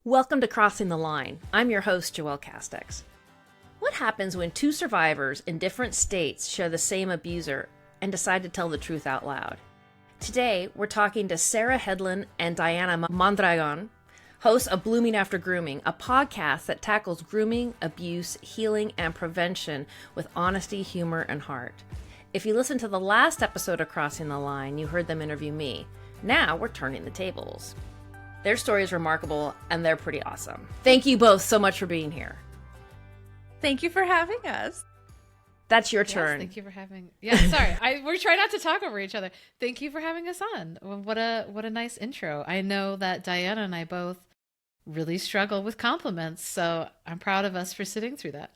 Welcome to Crossing the Line. I'm your host, Joelle Casteix. What happens when two survivors in different states share the same abuser and decide to tell the truth out loud? Today, we're talking to Sarah Hedlund and Diana Mondragon, hosts of Blooming After Grooming, a podcast that tackles grooming, abuse, healing, and prevention with honesty, humor, and heart. If you listened to the last episode of Crossing the Line, you heard them interview me. Now we're turning the tables. Their story is remarkable, and they're pretty awesome. Thank you both so much for being here. Thank you for having us. That's your turn. Thank you for having. Yeah, sorry. We're trying not to talk over each other. Thank you for having us on. What a nice intro. I know that Diana and I both really struggle with compliments, so I'm proud of us for sitting through that.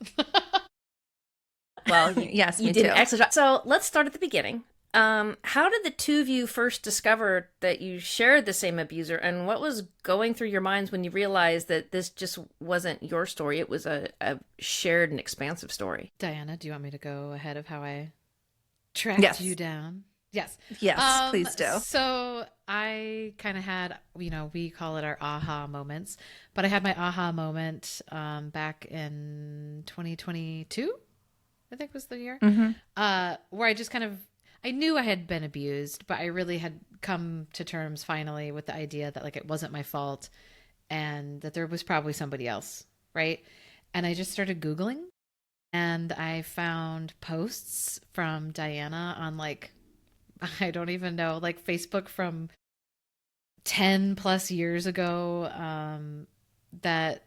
Well, yes, you did an excellent job. So let's start at the beginning. How did the two of you first discover that you shared the same abuser, and what was going through your minds when you realized that this just wasn't your story? It was a shared and expansive story. Diana, do you want me to go ahead of how I tracked you down? Yes. Yes, please do. So I kind of had, we call it our aha moments, but I had my aha moment back in 2022, I think was the year, where I just I knew I had been abused, but I really had come to terms finally with the idea that it wasn't my fault and that there was probably somebody else, right? And I just started Googling and I found posts from Diana on I don't even know, Facebook from 10 plus years ago, that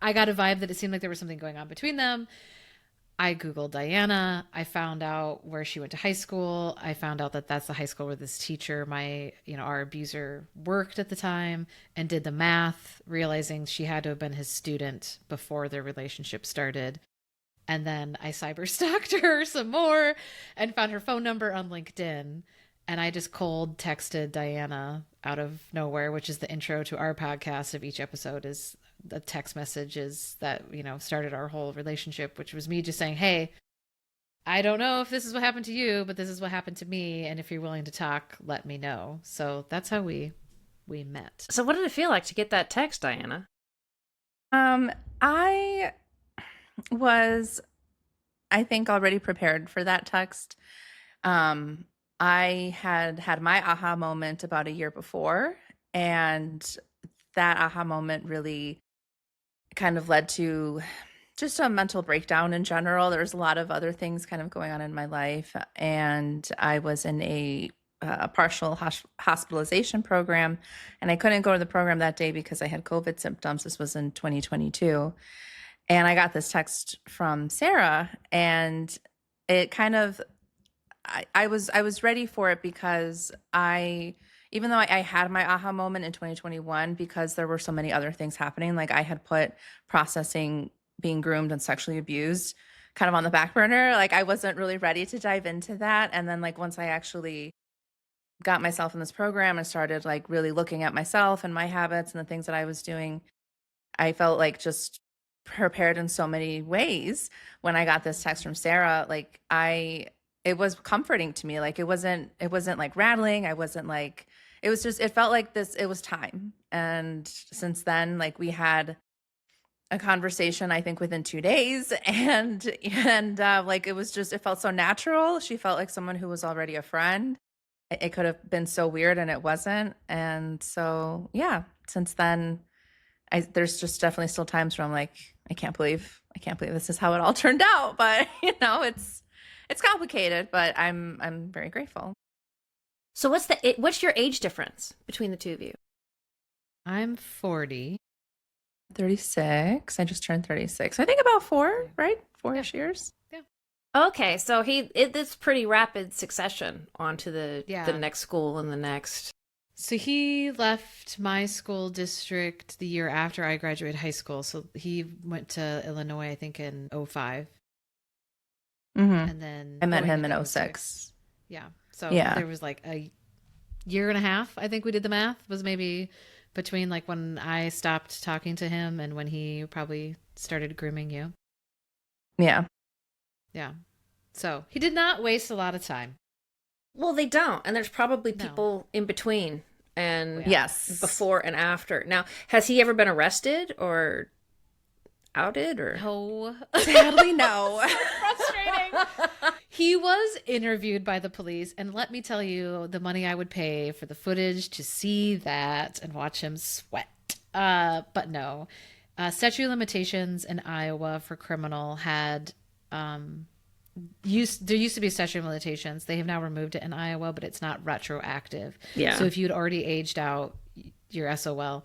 I got a vibe that it seemed like there was something going on between them. I Googled Diana. I found out where she went to high school. I found out that that's the high school where this teacher, our abuser, worked at the time, and did the math, realizing she had to have been his student before their relationship started. And then I cyber stalked her some more and found her phone number on LinkedIn. And I just cold texted Diana out of nowhere, which is the intro to our podcast of each episode, is the text messages that, started our whole relationship, which was me just saying, hey, I don't know if this is what happened to you, but this is what happened to me. And if you're willing to talk, let me know. So that's how we met. So what did it feel like to get that text, Diana? I was, I think, already prepared for that text. I had my aha moment about a year before, and that aha moment really kind of led to just a mental breakdown in general. There was a lot of other things kind of going on in my life, and I was in a partial hospitalization program, and I couldn't go to the program that day because I had COVID symptoms. This was in 2022. And I got this text from Sarah, and it kind of, I was ready for it because even though I had my aha moment in 2021, because there were so many other things happening, I had put processing being groomed and sexually abused kind of on the back burner. I wasn't really ready to dive into that. And then once I actually got myself in this program and started really looking at myself and my habits and the things that I was doing, I felt just prepared in so many ways. When I got this text from Sarah, it was comforting to me. It wasn't rattling. I wasn't it was just, it felt like this, it was time. And since then, we had a conversation, I think within 2 days, and it was just, it felt so natural. She felt like someone who was already a friend. It could have been so weird, and it wasn't. And so, yeah, since then, there's just definitely still times where I'm I can't believe this is how it all turned out. But it's complicated, but I'm very grateful. So what's your age difference between the two of you? I'm 40. 36. I just turned 36. I think about 4, right? 4-ish years. Yeah. Okay, so it's pretty rapid succession onto the next school and the next. So he left my school district the year after I graduated high school. So he went to Illinois, I think, in 05. And then I met him in 06. Yeah. So there was a year and a half, I think we did the math, was maybe between when I stopped talking to him and when he probably started grooming you. Yeah. Yeah. So he did not waste a lot of time. Well, they don't. And there's probably people in between and Yes. before and after. Now, has he ever been arrested or outed or? No. Sadly, no. Frustrating. He was interviewed by the police, and let me tell you, the money I would pay for the footage to see that and watch him sweat. But no. Statute of limitations in Iowa for criminal had there used to be a statute of limitations. They have now removed it in Iowa, but it's not retroactive. Yeah. So if you'd already aged out, you're SOL.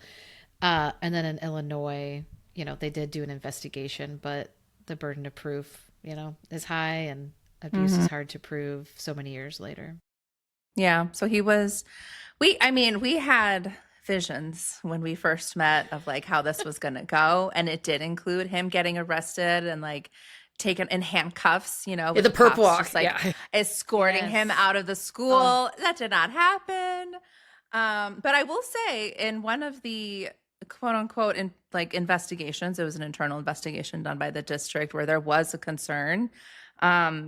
And then in Illinois, they did do an investigation, but the burden of proof, is high, and abuse is hard to prove so many years later. Yeah. So we had visions when we first met of like how this was going to go. And it did include him getting arrested and like taken in handcuffs, with the perp walk, just, like, escorting him out of the school. That did not happen. But I will say, in one of the quote unquote investigations, it was an internal investigation done by the district where there was a concern.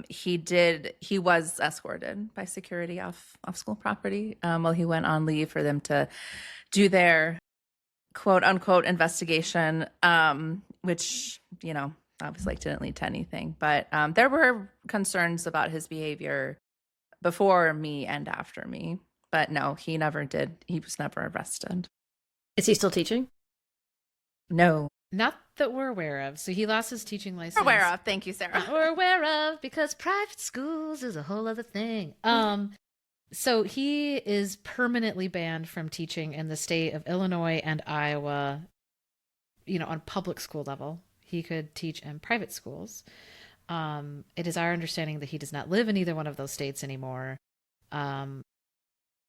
He was escorted by security off school property while he went on leave for them to do their quote unquote investigation, which, obviously didn't lead to anything. But there were concerns about his behavior before me and after me. But no, he never did. He was never arrested. Is he still teaching? No. Not that we're aware of. So he lost his teaching license. We're aware of. Thank you, Sarah. We're aware of, because private schools is a whole other thing. So he is permanently banned from teaching in the state of Illinois and Iowa, on public school level. He could teach in private schools. It is our understanding that he does not live in either one of those states anymore.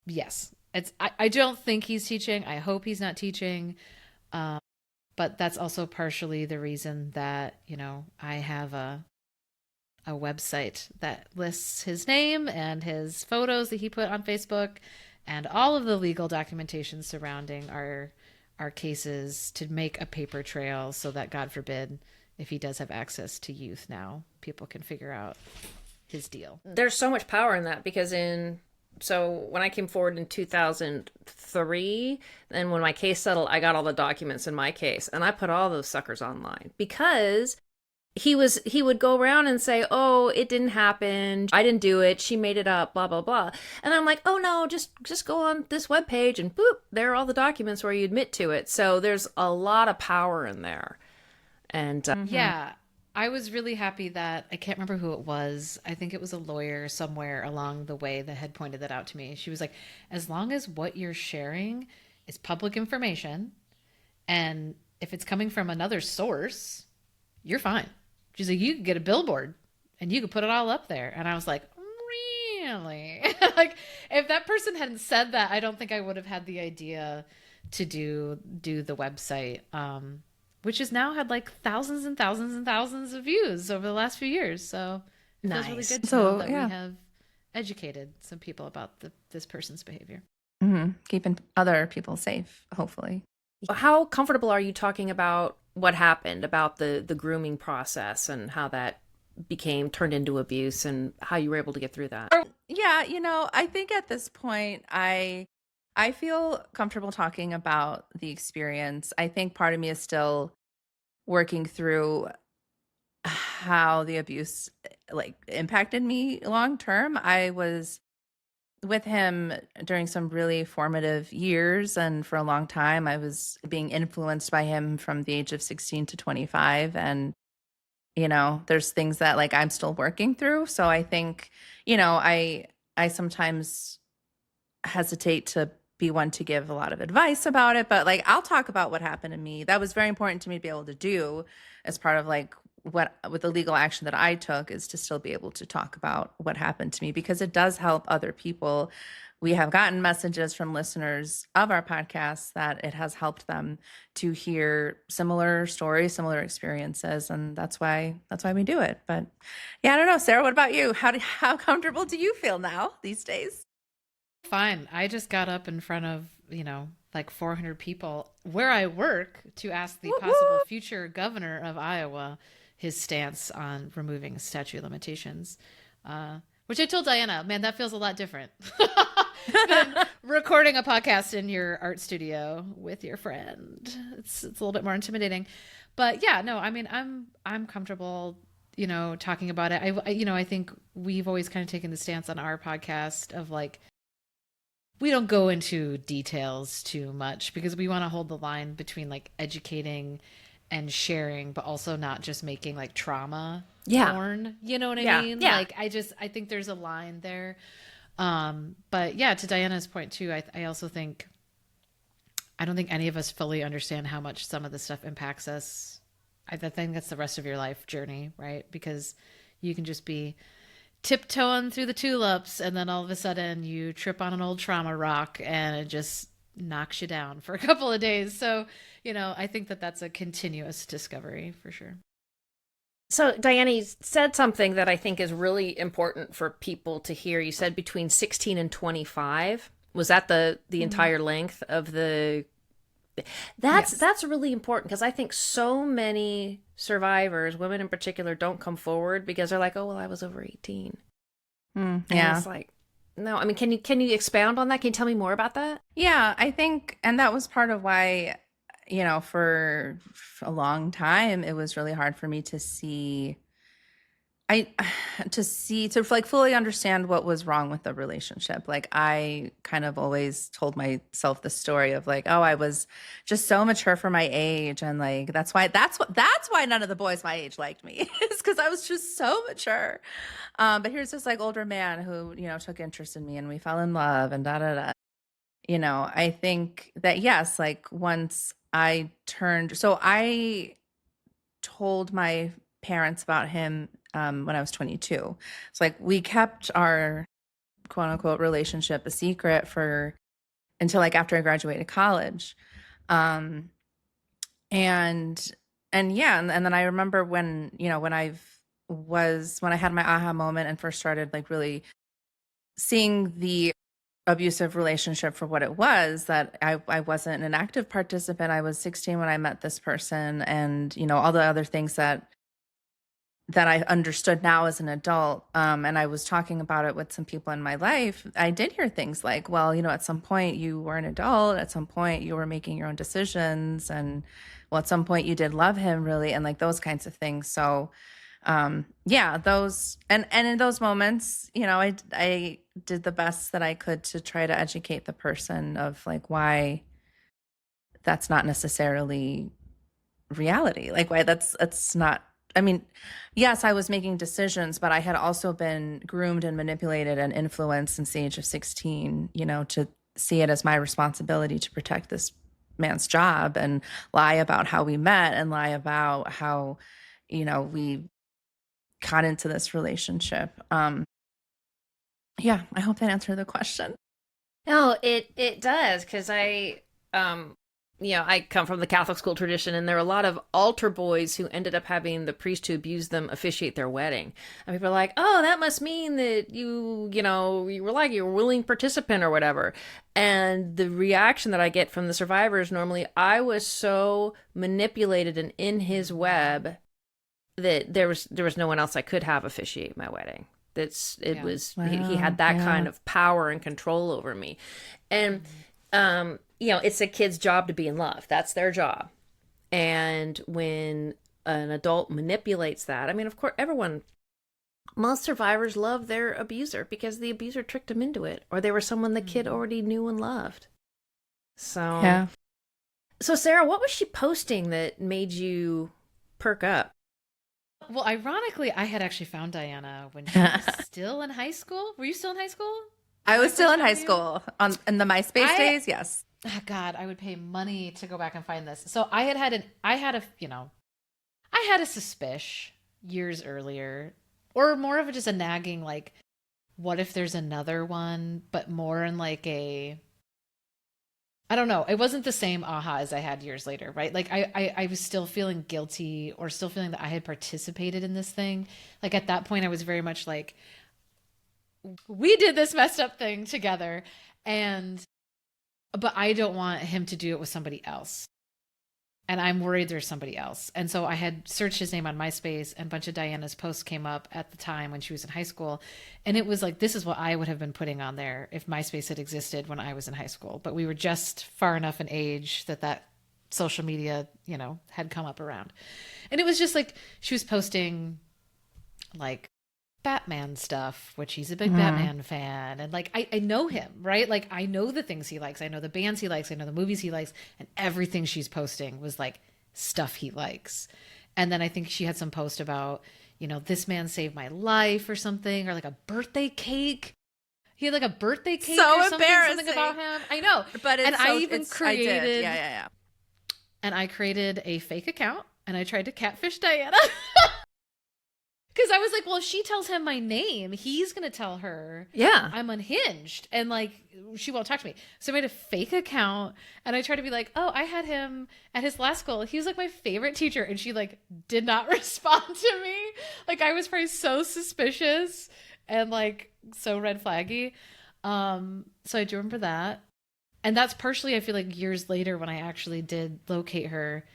Yes, I don't think he's teaching. I hope he's not teaching. But that's also partially the reason that, I have a website that lists his name and his photos that he put on Facebook and all of the legal documentation surrounding our cases to make a paper trail so that, God forbid, if he does have access to youth now, people can figure out his deal. There's so much power in that because so when I came forward in 2003, then when my case settled, I got all the documents in my case and I put all those suckers online because he would go around and say, oh, it didn't happen. I didn't do it. She made it up, blah, blah, blah. And I'm like, oh no, just go on this webpage and boop, there are all the documents where you admit to it. So there's a lot of power in there. And yeah, I was really happy that, I can't remember who it was. I think it was a lawyer somewhere along the way that had pointed that out to me. She was like, as long as what you're sharing is public information and if it's coming from another source, you're fine. She's like, you could get a billboard and you could put it all up there. And I was like, really? Like, if that person hadn't said that, I don't think I would have had the idea to do the website, which has now had like thousands and thousands and thousands of views over the last few years. So it feels really good to know that we have educated some people about this person's behavior. Mm-hmm. Keeping other people safe, hopefully. How comfortable are you talking about what happened, about the grooming process and how that turned into abuse and how you were able to get through that? Yeah, I think at this point, I feel comfortable talking about the experience. I think part of me is still working through how the abuse impacted me long term. I was with him during some really formative years, and for a long time I was being influenced by him from the age of 16 to 25, and there's things that I'm still working through. So I think I sometimes hesitate to be one to give a lot of advice about it, but I'll talk about what happened to me. That was very important to me to be able to do as part of what with the legal action that I took, is to still be able to talk about what happened to me, because it does help other people. We have gotten messages from listeners of our podcast that it has helped them to hear similar stories, similar experiences, and that's why we do it. But yeah, I don't know, Sarah, what about you? How comfortable do you feel now these days? Fine. I just got up in front of 400 people where I work to ask the possible future governor of Iowa his stance on removing statute of limitations, which I told Diana, man, that feels a lot different. than recording a podcast in your art studio with your friend. It's a little bit more intimidating. But yeah, no, I mean, I'm comfortable, talking about it. I think we've always kind of taken the stance on our podcast of like, we don't go into details too much because we want to hold the line between like educating and sharing, but also not just making like trauma porn. You know what I mean? Yeah. Like, I think there's a line there. But yeah, to Diana's point too, I also think, I don't think any of us fully understand how much some of this stuff impacts us. I think that's the rest of your life journey, right? Because you can just be tiptoeing through the tulips and then all of a sudden you trip on an old trauma rock and it just knocks you down for a couple of days. So, I think that that's a continuous discovery for sure. So, Diana, you said something that I think is really important for people to hear. You said between 16 and 25. Was that the entire length of the... That's really important because I think so many survivors, women in particular, don't come forward because they're like, oh, well, I was over 18. And it's like, no, I mean, can you expound on that? Can you tell me more about that? Yeah, I think, and that was part of why, for a long time, it was really hard for me to fully understand what was wrong with the relationship. Like, I kind of always told myself the story of like, oh, I was just so mature for my age. And like, that's why none of the boys my age liked me is because I was just so mature. But here's this like older man who, took interest in me and we fell in love and da, da, da. I think that, yes, like once I told my parents about him when I was 22. It's like we kept our quote unquote relationship a secret until like after I graduated college. And then I remember when I had my aha moment and first started like really seeing the abusive relationship for what it was, that I wasn't an active participant. I was 16 when I met this person, and all the other things that I understood now as an adult. And I was talking about it with some people in my life. I did hear things like, well, at some point you were an adult, at some point you were making your own decisions, and well, at some point you did love him really, and like those kinds of things. So those, and in those moments, I did the best that I could to try to educate the person of like why that's not necessarily reality. Like why that's not, I mean, yes, I was making decisions, but I had also been groomed and manipulated and influenced since the age of 16, to see it as my responsibility to protect this man's job and lie about how we met and lie about how, we got into this relationship. I hope that answered the question. No, it does, because I come from the Catholic school tradition, and there are a lot of altar boys who ended up having the priest who abused them officiate their wedding. And people are like, oh, that must mean that you were like, you were a willing participant or whatever. And the reaction that I get from the survivors, normally, I was so manipulated and in his web that there was no one else I could have officiate my wedding. He had that kind of power and control over me. And it's a kid's job to be in love. That's their job. And when an adult manipulates that, I mean, of course, most survivors love their abuser because the abuser tricked them into it, or they were someone the kid already knew and loved. So Sarah, what was she posting that made you perk up? Well, ironically, I had actually found Diana when she was still in high school. Were you still in high school? I was still in high school in the MySpace days. Yes. Oh, God, I would pay money to go back and find this. So I had a suspicion years earlier, or more of just a nagging, like, what if there's another one, but more in like I don't know. It wasn't the same aha as I had years later, right? Like I was still feeling guilty, or still feeling that I had participated in this thing. Like at that point, I was very much like, we did this messed up thing together, but I don't want him to do it with somebody else. and I'm worried there's somebody else. And so I had searched his name on MySpace, and a bunch of Diana's posts came up at the time when she was in high school. And it was like, this is what I would have been putting on there if MySpace had existed when I was in high school. But we were just far enough in age that social media, you know, had come up around. And it was just like, she was posting like Batman stuff, which he's a big Batman fan. And like, I know him, right? Like, I know the things he likes. I know the bands he likes. I know the movies he likes. And everything she's posting was like stuff he likes. And then I think she had some post about, you know, this man saved my life or something, or like a birthday cake. He had like a birthday cake so or something about him. I know. But it's I even created. I did. Yeah. And I created a fake account and I tried to catfish Diana. Because I was like, well, if she tells him my name, he's going to tell her I'm unhinged. And like, she won't talk to me. So I made a fake account and I tried to be like, oh, I had him at his last school. He was like my favorite teacher. And she like did not respond to me. Like I was probably so suspicious and like so red flaggy. So I do remember that. And that's partially, I feel like years later when I actually did locate her,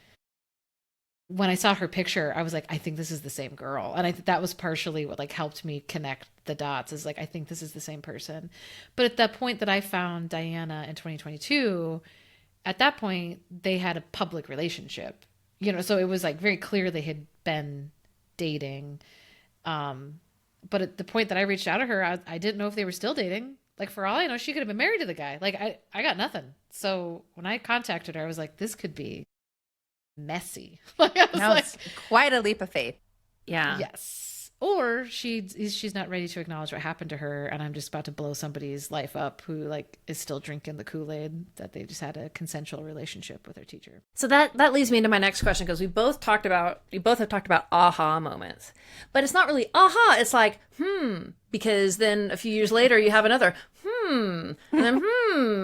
when I saw her picture, I was like, I think this is the same girl. And I think that was partially what like helped me connect the dots, is like, I think this is the same person. But at that point that I found Diana in 2022, at that point they had a public relationship, you know, so it was like very clear they had been dating. But at the point that I reached out to her, I didn't know if they were still dating. Like for all I know, she could have been married to the guy. Like I got nothing. So when I contacted her, I was like, this could be messy. Like I was like, quite a leap of faith. Yeah. Yes. Or she's not ready to acknowledge what happened to her, and I'm just about to blow somebody's life up who like is still drinking the Kool-Aid that they just had a consensual relationship with their teacher. So that leads me into my next question, because we both have talked about aha moments, but it's not really aha. It's like because then a few years later you have another and then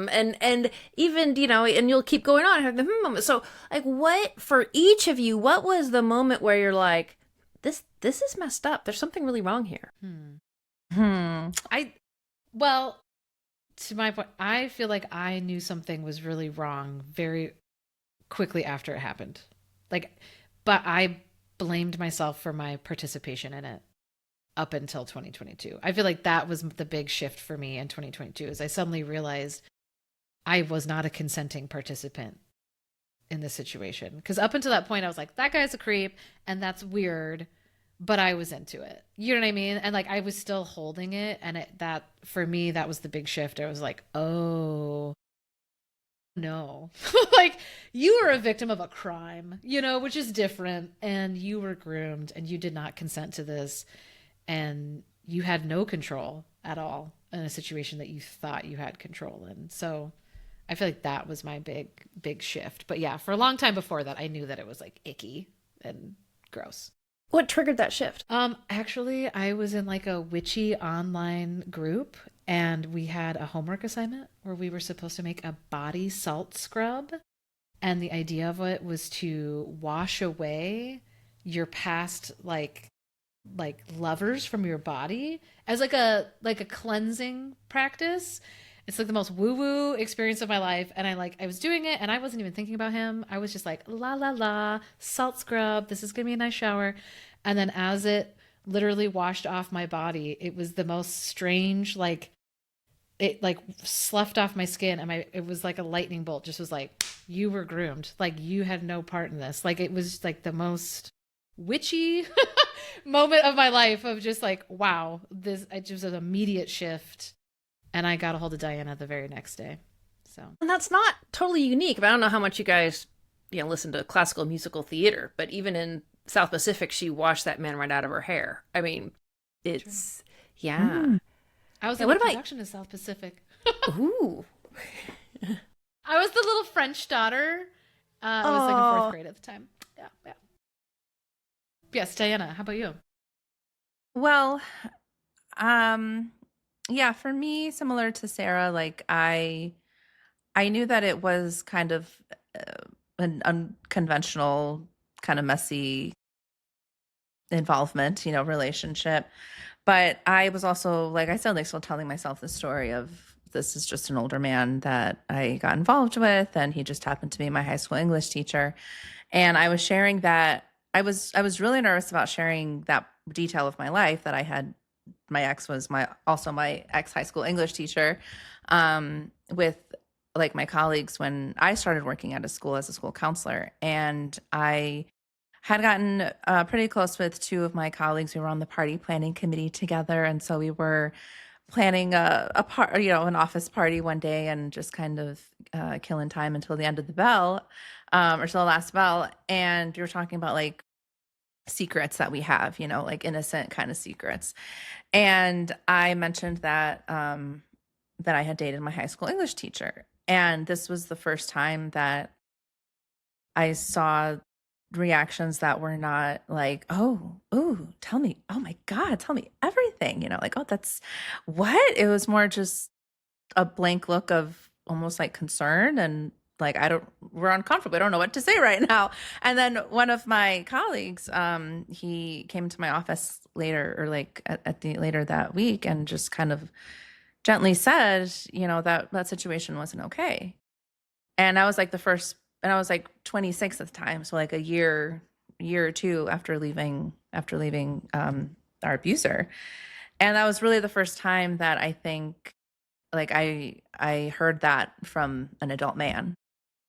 and even, you know, and you'll keep going on and have the moment. So like, what for each of you? What was the moment where you're like, this is messed up. There's something really wrong here. Well, to my point, I feel like I knew something was really wrong very quickly after it happened. Like, but I blamed myself for my participation in it up until 2022. I feel like that was the big shift for me in 2022, is I suddenly realized I was not a consenting participant in this situation. Because up until that point, I was like, that guy's a creep and that's weird, but I was into it. You know what I mean? And like, I was still holding it. And that for me, that was the big shift. I was like, oh no, like you were a victim of a crime, you know, which is different. And you were groomed and you did not consent to this. And you had no control at all in a situation that you thought you had control in. So I feel like that was my big shift. But yeah, for a long time before that, I knew that it was like icky and gross. What triggered that shift? Actually, I was in like a witchy online group, and we had a homework assignment where we were supposed to make a body salt scrub. And the idea of it was to wash away your past like lovers from your body as like a cleansing practice. It's like the most woo-woo experience of my life. And I was doing it and I wasn't even thinking about him. I was just like, la, la, la, salt scrub. This is going to be a nice shower. And then as it literally washed off my body, it was the most strange, like it like sloughed off my skin. And it was like a lightning bolt, just was like, you were groomed. Like you had no part in this. Like it was like the most witchy moment of my life of just like, wow, it just was an immediate shift. And I got a hold of Diana the very next day. So, and that's not totally unique. But I don't know how much you guys, you know, listen to classical musical theater, but even in South Pacific, she washed that man right out of her hair. I mean, it's I was in the production of South Pacific. Ooh. I was the little French daughter. I was like in fourth grade at the time. Yeah. Yes, Diana, how about you? Well, yeah, for me, similar to Sarah, like I knew that it was kind of an unconventional, kind of messy involvement, you know, relationship. But I was also, like I said, like still telling myself the story of this is just an older man that I got involved with, and he just happened to be my high school English teacher. And I was sharing that I was really nervous about sharing that detail of my life that I had. My ex was also my ex high school English teacher, with like my colleagues when I started working at a school as a school counselor. And I had gotten pretty close with two of my colleagues. We were on the party planning committee together, and so we were planning an office party one day, and just kind of killing time until the end of the bell, or till the last bell. And we were talking about like secrets that we have, like innocent kind of secrets. And I mentioned that I had dated my high school English teacher, and this was the first time that I saw reactions that were not like, oh, tell me, oh my God, tell me everything, like, oh, that's what? It was more just a blank look of almost like concern, and like, we're uncomfortable. I don't know what to say right now. And then one of my colleagues, he came to my office later, or like later that week, and just kind of gently said, that situation wasn't okay. And I was like and I was like 26 at the time. So like a year or two after leaving our abuser. And that was really the first time that I think like I heard that from an adult man.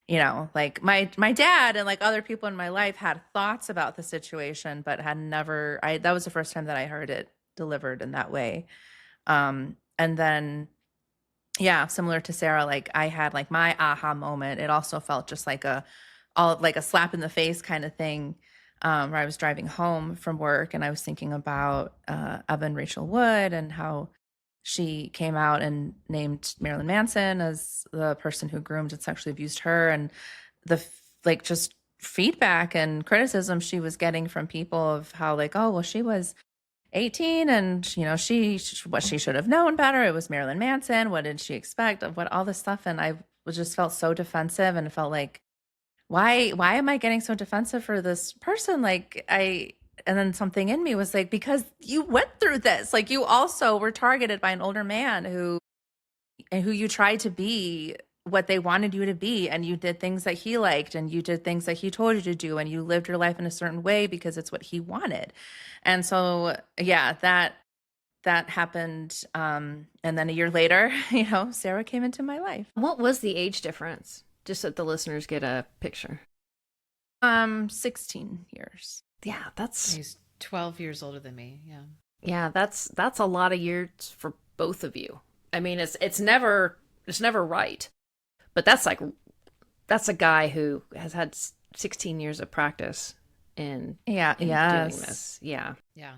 Like my dad and like other people in my life had thoughts about the situation, but had never, that was the first time that I heard it delivered in that way. And then, yeah, similar to Sarah, like I had like my aha moment. It also felt just like a slap in the face kind of thing, where I was driving home from work, and I was thinking about Evan Rachel Wood, and how she came out and named Marilyn Manson as the person who groomed and sexually abused her, and the like just feedback and criticism she was getting from people of how like, oh, well, she was 18 and she should have known better. It was Marilyn Manson. What did she expect of what all this stuff? And I just felt so defensive, and felt like, why am I getting so defensive for this person? And then something in me was like, because you went through this, like you also were targeted by an older man who you tried to be what they wanted you to be, and you did things that he liked, and you did things that he told you to do, and you lived your life in a certain way because it's what he wanted. And so, yeah, that happened. And then a year later, Sarah came into my life. What was the age difference? Just so that the listeners get a picture. 16 years. Yeah, He's 12 years older than me. Yeah. Yeah, that's a lot of years for both of you. I mean, it's never right. But that's a guy who has had 16 years of practice in doing this. Yeah. Yeah.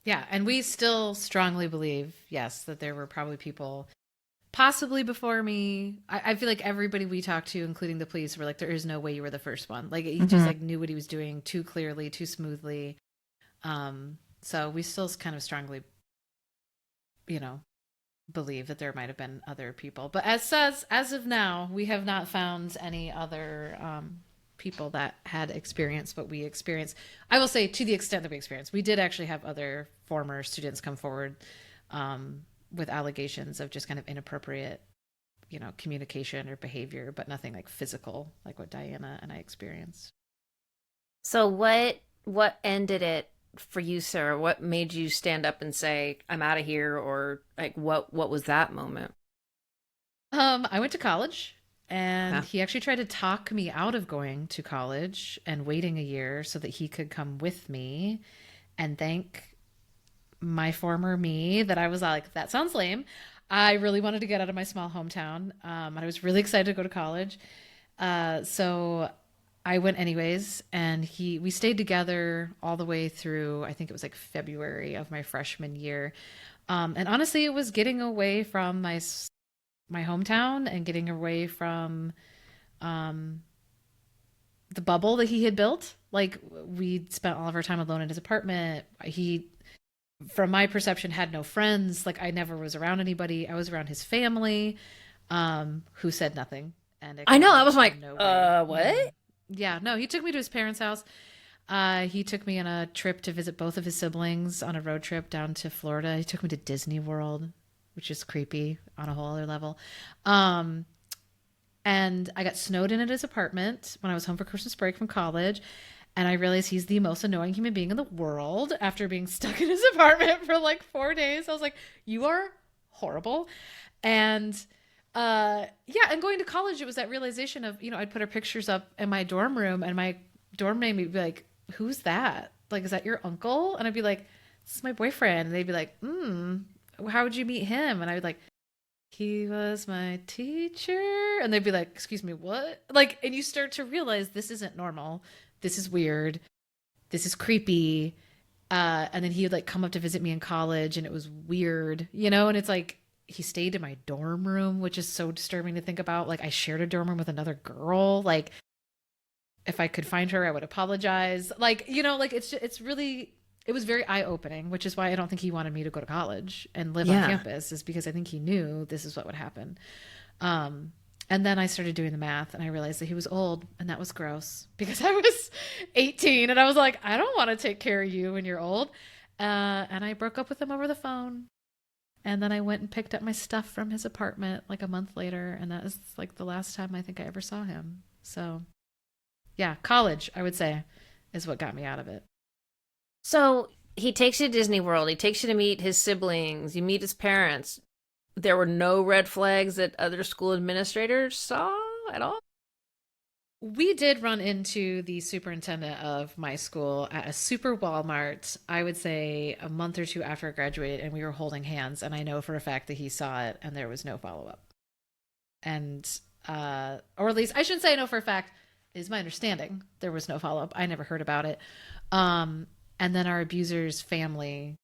Yeah. And we still strongly believe, yes, that there were probably people possibly before me. I feel like everybody we talked to, including the police, were like, there is no way you were the first one. Like he just like knew what he was doing too clearly, too smoothly. So we still kind of strongly, believe that there might have been other people. But as of now, we have not found any other people that had experienced what we experienced. I will say, to the extent that we experienced, we did actually have other former students come forward with allegations of just kind of inappropriate, communication or behavior, but nothing like physical, like what Diana and I experienced. So what ended it for you, Sarah? What made you stand up and say, I'm out of here? Or like, what was that moment? I went to college, and he actually tried to talk me out of going to college and waiting a year so that he could come with me, and thank my former me that I was like, that sounds lame. I really wanted to get out of my small hometown. And I was really excited to go to college. So I went anyways, and we stayed together all the way through, I think it was like February of my freshman year. And honestly, it was getting away from my hometown and getting away from the bubble that he had built. Like, we spent all of our time alone in his apartment. He, from my perception, had no friends. Like, I never was around anybody. I was around his family, who said nothing. And I know, I was like, what? Yeah, no, he took me to his parents' house. He took me on a trip to visit both of his siblings on a road trip down to Florida. He took me to Disney World, which is creepy on a whole other level. And And I got snowed in at his apartment when I was home for Christmas break from college. And I realized he's the most annoying human being in the world after being stuck in his apartment for like 4 days. I was like, you are horrible. And yeah, and going to college, it was that realization of, I'd put our pictures up in my dorm room and my dorm mate would be like, who's that? Like, is that your uncle? And I'd be like, this is my boyfriend. And they'd be like, how would you meet him? And I would like, he was my teacher. And they'd be like, excuse me, what? Like, and you start to realize this isn't normal. This is weird. This is creepy. And then he would like come up to visit me in college and it was weird, and it's like, he stayed in my dorm room, which is so disturbing to think about. Like, I shared a dorm room with another girl. Like, if I could find her, I would apologize. Like, like it's really, it was very eye-opening, which is why I don't think he wanted me to go to college and live on campus, is because I think he knew this is what would happen. And then I started doing the math and I realized that he was old, and that was gross because I was 18 and I was like, I don't want to take care of you when you're old. And I broke up with him over the phone. And then I went and picked up my stuff from his apartment like a month later. And that was like the last time I think I ever saw him. So yeah, college, I would say, is what got me out of it. So he takes you to Disney World. He takes you to meet his siblings. You meet his parents. There were no red flags that other school administrators saw at all? We did run into the superintendent of my school at a super Walmart, I would say a month or two after I graduated, and we were holding hands. And I know for a fact that he saw it and there was no follow-up. And, or at least I shouldn't say I know for a fact, it is my understanding there was no follow-up. I never heard about it. And then our abuser's family,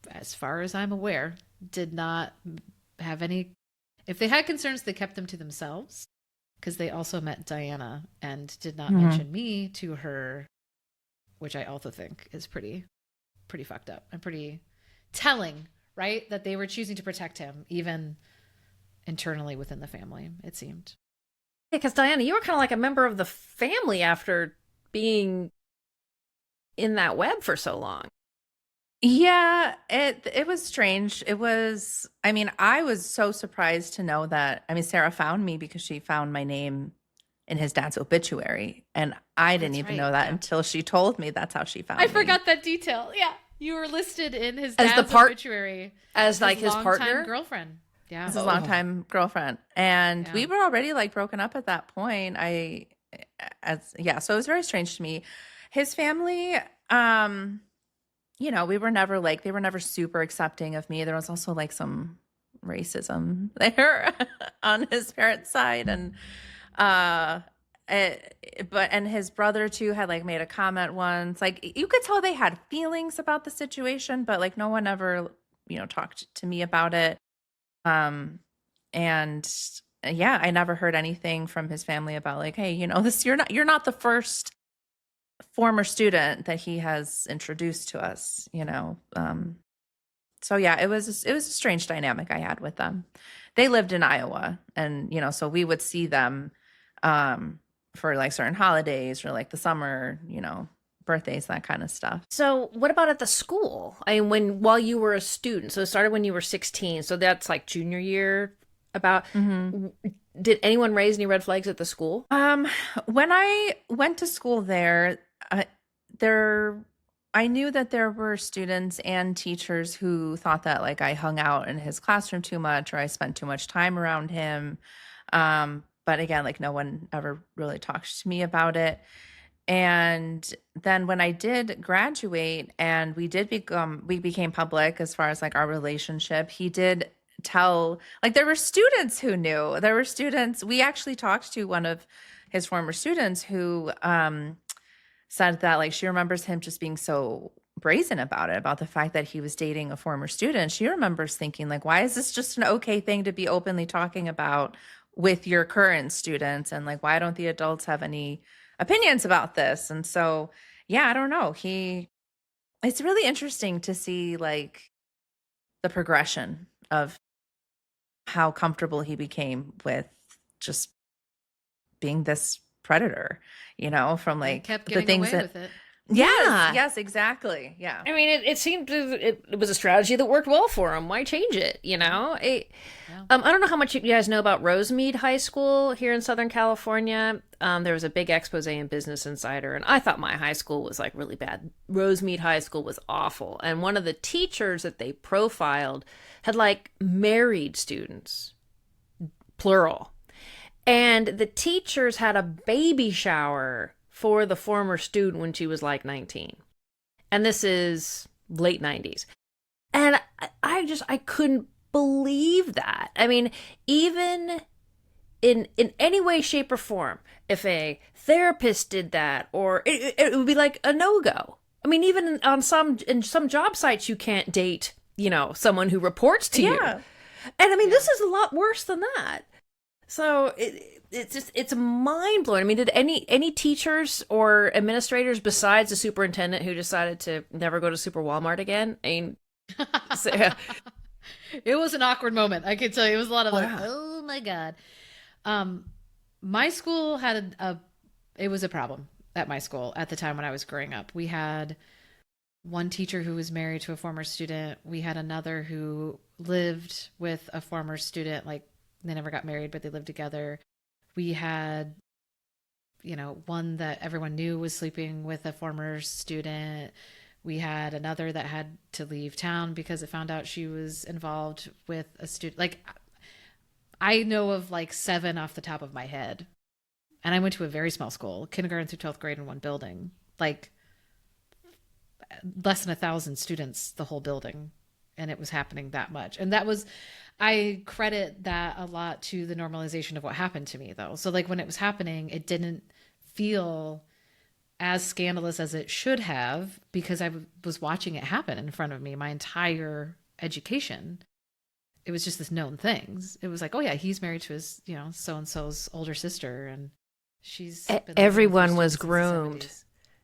as far as I'm aware, did not have any, if they had concerns, they kept them to themselves. Because they also met Diana and did not mention me to her, which I also think is pretty fucked up and pretty telling, right? That they were choosing to protect him, even internally within the family, it seemed. Yeah, because Diana, you were kind of like a member of the family after being in that web for so long. Yeah, it was strange. It was, I was so surprised to know that, Sarah found me because she found my name in his dad's obituary. And I didn't even know that until she told me that's how she found me. I forgot that detail. Yeah. You were listed in his dad's obituary. As like his partner? Girlfriend. Yeah. As his longtime girlfriend. And we were already like broken up at that point. So it was very strange to me. His family, we were never like, they were never super accepting of me. There was also like some racism there on his parents' side. And, and his brother too had like made a comment once, like you could tell they had feelings about the situation, but like no one ever, talked to me about it. And yeah, I never heard anything from his family about like, hey, you're not the first former student that he has introduced to us, so yeah, it was a strange dynamic I had with them. They lived in Iowa, and so we would see them for like certain holidays or like the summer, birthdays, that kind of stuff. So what about at the school? While you were a student, so it started when you were 16, so that's like junior year about. Did anyone raise any red flags at the school? When I went to school there, I knew that there were students and teachers who thought that like I hung out in his classroom too much or I spent too much time around him. But again, like no one ever really talked to me about it. And then when I did graduate and we became public as far as like our relationship, he did tell, like there were students who knew. We actually talked to one of his former students who said that like she remembers him just being so brazen about it, about the fact that he was dating a former student. She remembers thinking like, why is this just an okay thing to be openly talking about with your current students? And like, why don't the adults have any opinions about this? And so, yeah, I don't know. It's really interesting to see like the progression of how comfortable he became with just being this predator, from like kept the getting things away that with it. Yeah. Yes, exactly. Yeah. I mean, it seemed it was a strategy that worked well for him. Why change it? I don't know how much you guys know about Rosemead High School here in Southern California. There was a big expose in Business Insider, and I thought my high school was like really bad. Rosemead High School was awful, and one of the teachers that they profiled had like married students, plural, and the teachers had a baby shower for the former student when she was like 19. And this is late 90s. And I couldn't believe that. I mean, even in any way, shape, or form, if a therapist did that, or it would be like a no-go. I mean, even in some job sites, you can't date, someone who reports to you. And I mean, this is a lot worse than that. So it's mind blowing. I mean, did any teachers or administrators besides the superintendent who decided to never go to Super Walmart again? I mean, it was an awkward moment. I can tell you, it was a lot of like, oh my God. My school had it was a problem at my school at the time when I was growing up. We had one teacher who was married to a former student. We had another who lived with a former student, like they never got married, but they lived together. We had, one that everyone knew was sleeping with a former student. We had another that had to leave town because it found out she was involved with a student. Like, I know of like 7 off the top of my head. And I went to a very small school, kindergarten through 12th grade in one building, like less than 1,000 students, the whole building. And it was happening that much. And I credit that a lot to the normalization of what happened to me, though. So like when it was happening, it didn't feel as scandalous as it should have because I was watching it happen in front of me my entire education. It was just this known things. It was like, oh yeah, he's married to his, so-and-so's older sister, and everyone was groomed.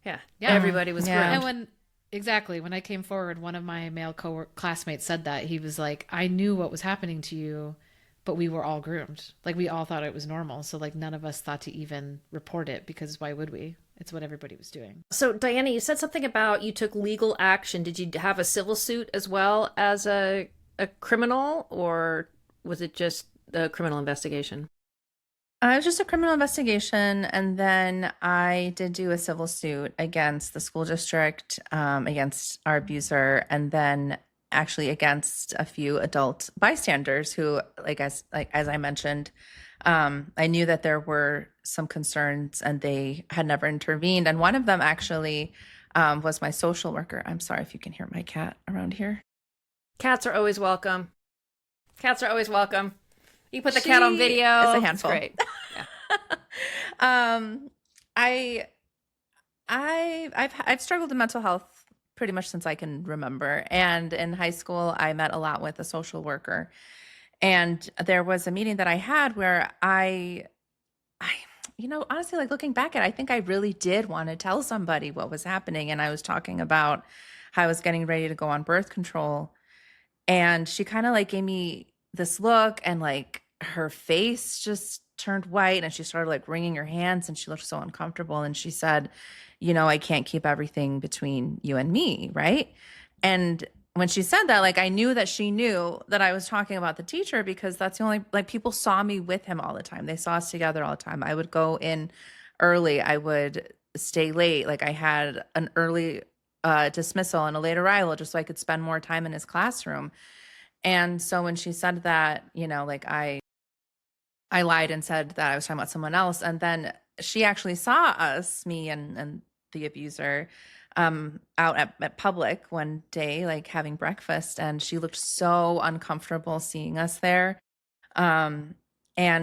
Yeah. Everybody was groomed. And when I came forward, one of my male classmates said that. He was like, I knew what was happening to you, but we were all groomed. Like we all thought it was normal. So like none of us thought to even report it because why would we? It's what everybody was doing. So Diana, you said something about you took legal action. Did you have a civil suit as well as a criminal, or was it just a criminal investigation? It was just a criminal investigation, and then I did do a civil suit against the school district, against our abuser, and then actually against a few adult bystanders who, as I mentioned, I knew that there were some concerns and they had never intervened. And one of them actually was my social worker. I'm sorry if you can hear my cat around here. Cats are always welcome. Cats are always welcome. You put the cat on video. It's a handful. It's great. Yeah. I've struggled with mental health pretty much since I can remember. And in high school, I met a lot with a social worker. And there was a meeting that I had where I honestly, like looking back at it, I think I really did want to tell somebody what was happening. And I was talking about how I was getting ready to go on birth control. And she kind of like gave me this look, and like her face just turned white, and she started like wringing her hands, and she looked so uncomfortable. And she said, I can't keep everything between you and me, right? And when she said that, like I knew that she knew that I was talking about the teacher, because that's the only, like, people saw me with him all the time. They saw us together all the time. I would go in early. I would stay late. Like I had an early dismissal and a late arrival just so I could spend more time in his classroom. And so when she said that, like I lied and said that I was talking about someone else. And then she actually saw us, me and the abuser, out at public one day, like having breakfast. And she looked so uncomfortable seeing us there. And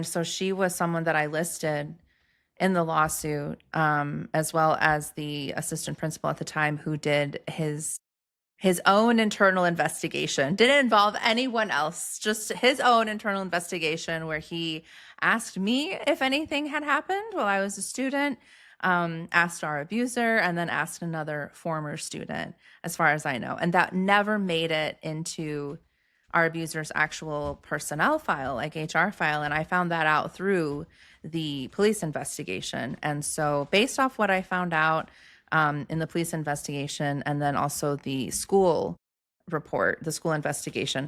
so she was someone that I listed in the lawsuit, as well as the assistant principal at the time, who did his own internal investigation. Didn't involve anyone else, just his own internal investigation, where he asked me if anything had happened while I was a student, asked our abuser, and then asked another former student, as far as I know. And that never made it into our abuser's actual personnel file, like HR file. And I found that out through the police investigation. And so based off what I found out, in the police investigation, and then also the school investigation,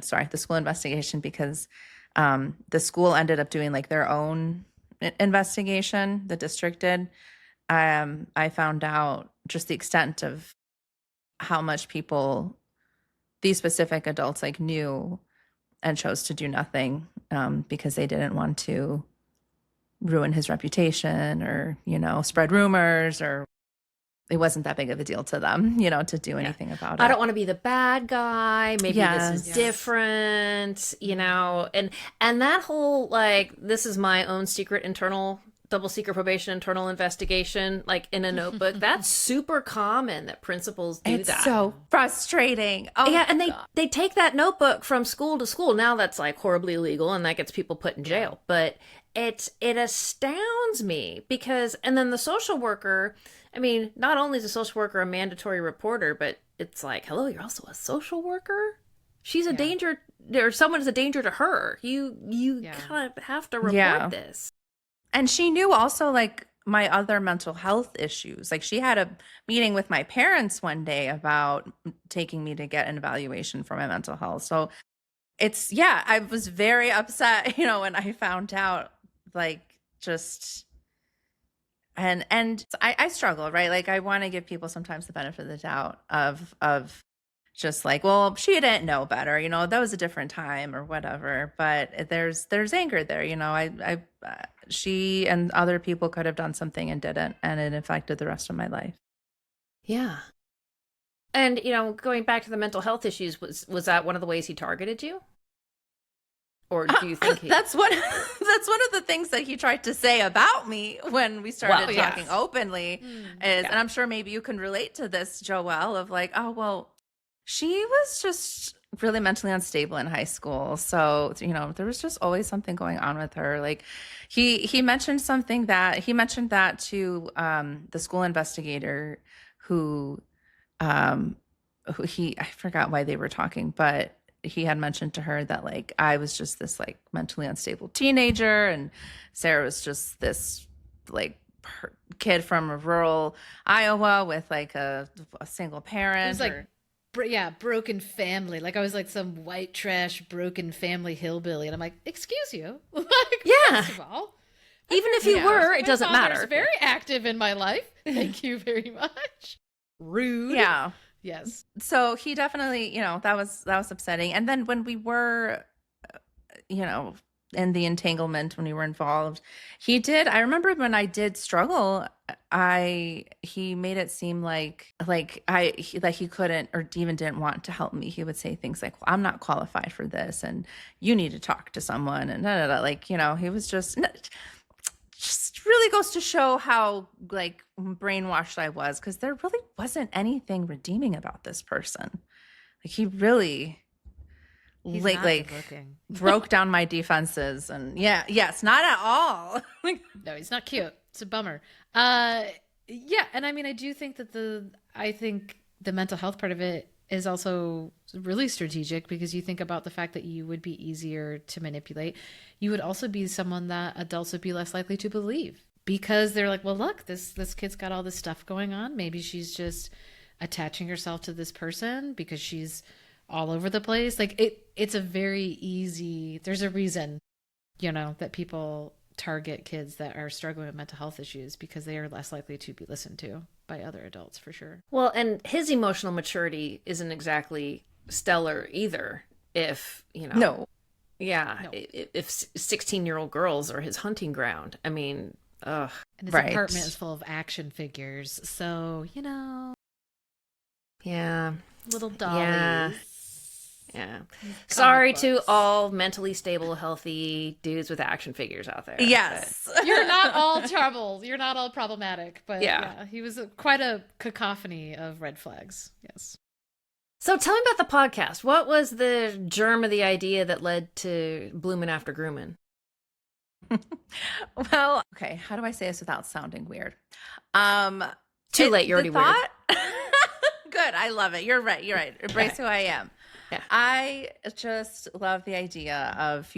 because the school ended up doing like their own investigation, the district did. I found out just the extent of how much these specific adults like knew and chose to do nothing because they didn't want to ruin his reputation or, spread rumors, or it wasn't that big of a deal to them, to do anything about it. I don't want to be the bad guy. Maybe this is different, and that whole, like, this is my own secret internal double secret probation internal investigation, like in a notebook. That's super common that principals do that. It's so frustrating. Oh yeah, and they take that notebook from school to school. Now that's like horribly illegal and that gets people put in jail. But it astounds me because, and then the social worker, I mean, not only is a social worker a mandatory reporter, but it's like, hello, you're also a social worker? She's a danger, or someone is a danger to her. You kind of have to report this. And she knew also like my other mental health issues. Like she had a meeting with my parents one day about taking me to get an evaluation for my mental health. So I was very upset, when I found out, like, just, and I struggle, right? Like I want to give people sometimes the benefit of the doubt of just like, well, she didn't know better, that was a different time or whatever. But there's anger there, she and other people could have done something and didn't, and it affected the rest of my life. Yeah. And, going back to the mental health issues, was that one of the ways he targeted you? Or do you think that's one of the things that he tried to say about me when we started talking openly and I'm sure maybe you can relate to this, Joelle, of like, oh, well, she was just really mentally unstable in high school. So, there was just always something going on with her. Like he mentioned that to the school investigator who I forgot why they were talking, but he had mentioned to her that like I was just this like mentally unstable teenager and Sarah was just this like kid from a rural Iowa with like a single parent. It was like broken family. Like I was like some white trash broken family hillbilly, and I'm like, excuse you. Like, first of all, even if you were, it doesn't matter. It's very active in my life. Thank you very much. Rude. Yeah. Yes. So he definitely, that was upsetting. And then when we were, in the entanglement, when we were involved, I remember when I did struggle, he made it seem like he couldn't or even didn't want to help me. He would say things like, well, I'm not qualified for this and you need to talk to someone. And like, he was just really goes to show how like brainwashed I was, because there really wasn't anything redeeming about this person. Like he really broke down my defenses, and not at all. No, he's not cute. It's a bummer. And I mean, I do think that the mental health part of it is also really strategic, because you think about the fact that you would be easier to manipulate. You would also be someone that adults would be less likely to believe, because they're like, well, look, this kid's got all this stuff going on. Maybe she's just attaching herself to this person because she's all over the place. Like it's a very easy, there's a reason, that people target kids that are struggling with mental health issues, because they are less likely to be listened to by other adults, for sure. Well, and his emotional maturity isn't exactly stellar either. If, No. Yeah. No. If 16-year-old girls are his hunting ground, I mean, ugh. And his apartment is full of action figures. So, Yeah. Little dollies. Yeah. Sorry to all mentally stable, healthy dudes with action figures out there. Yes. You're not all trouble. You're not all problematic. But yeah he was quite a cacophony of red flags. Yes. So tell me about the podcast. What was the germ of the idea that led to Blooming After Grooming? Well, okay. How do I say this without sounding weird? Too late. You're already weird. Good. I love it. You're right. Embrace who I am. Yeah. I just love the idea of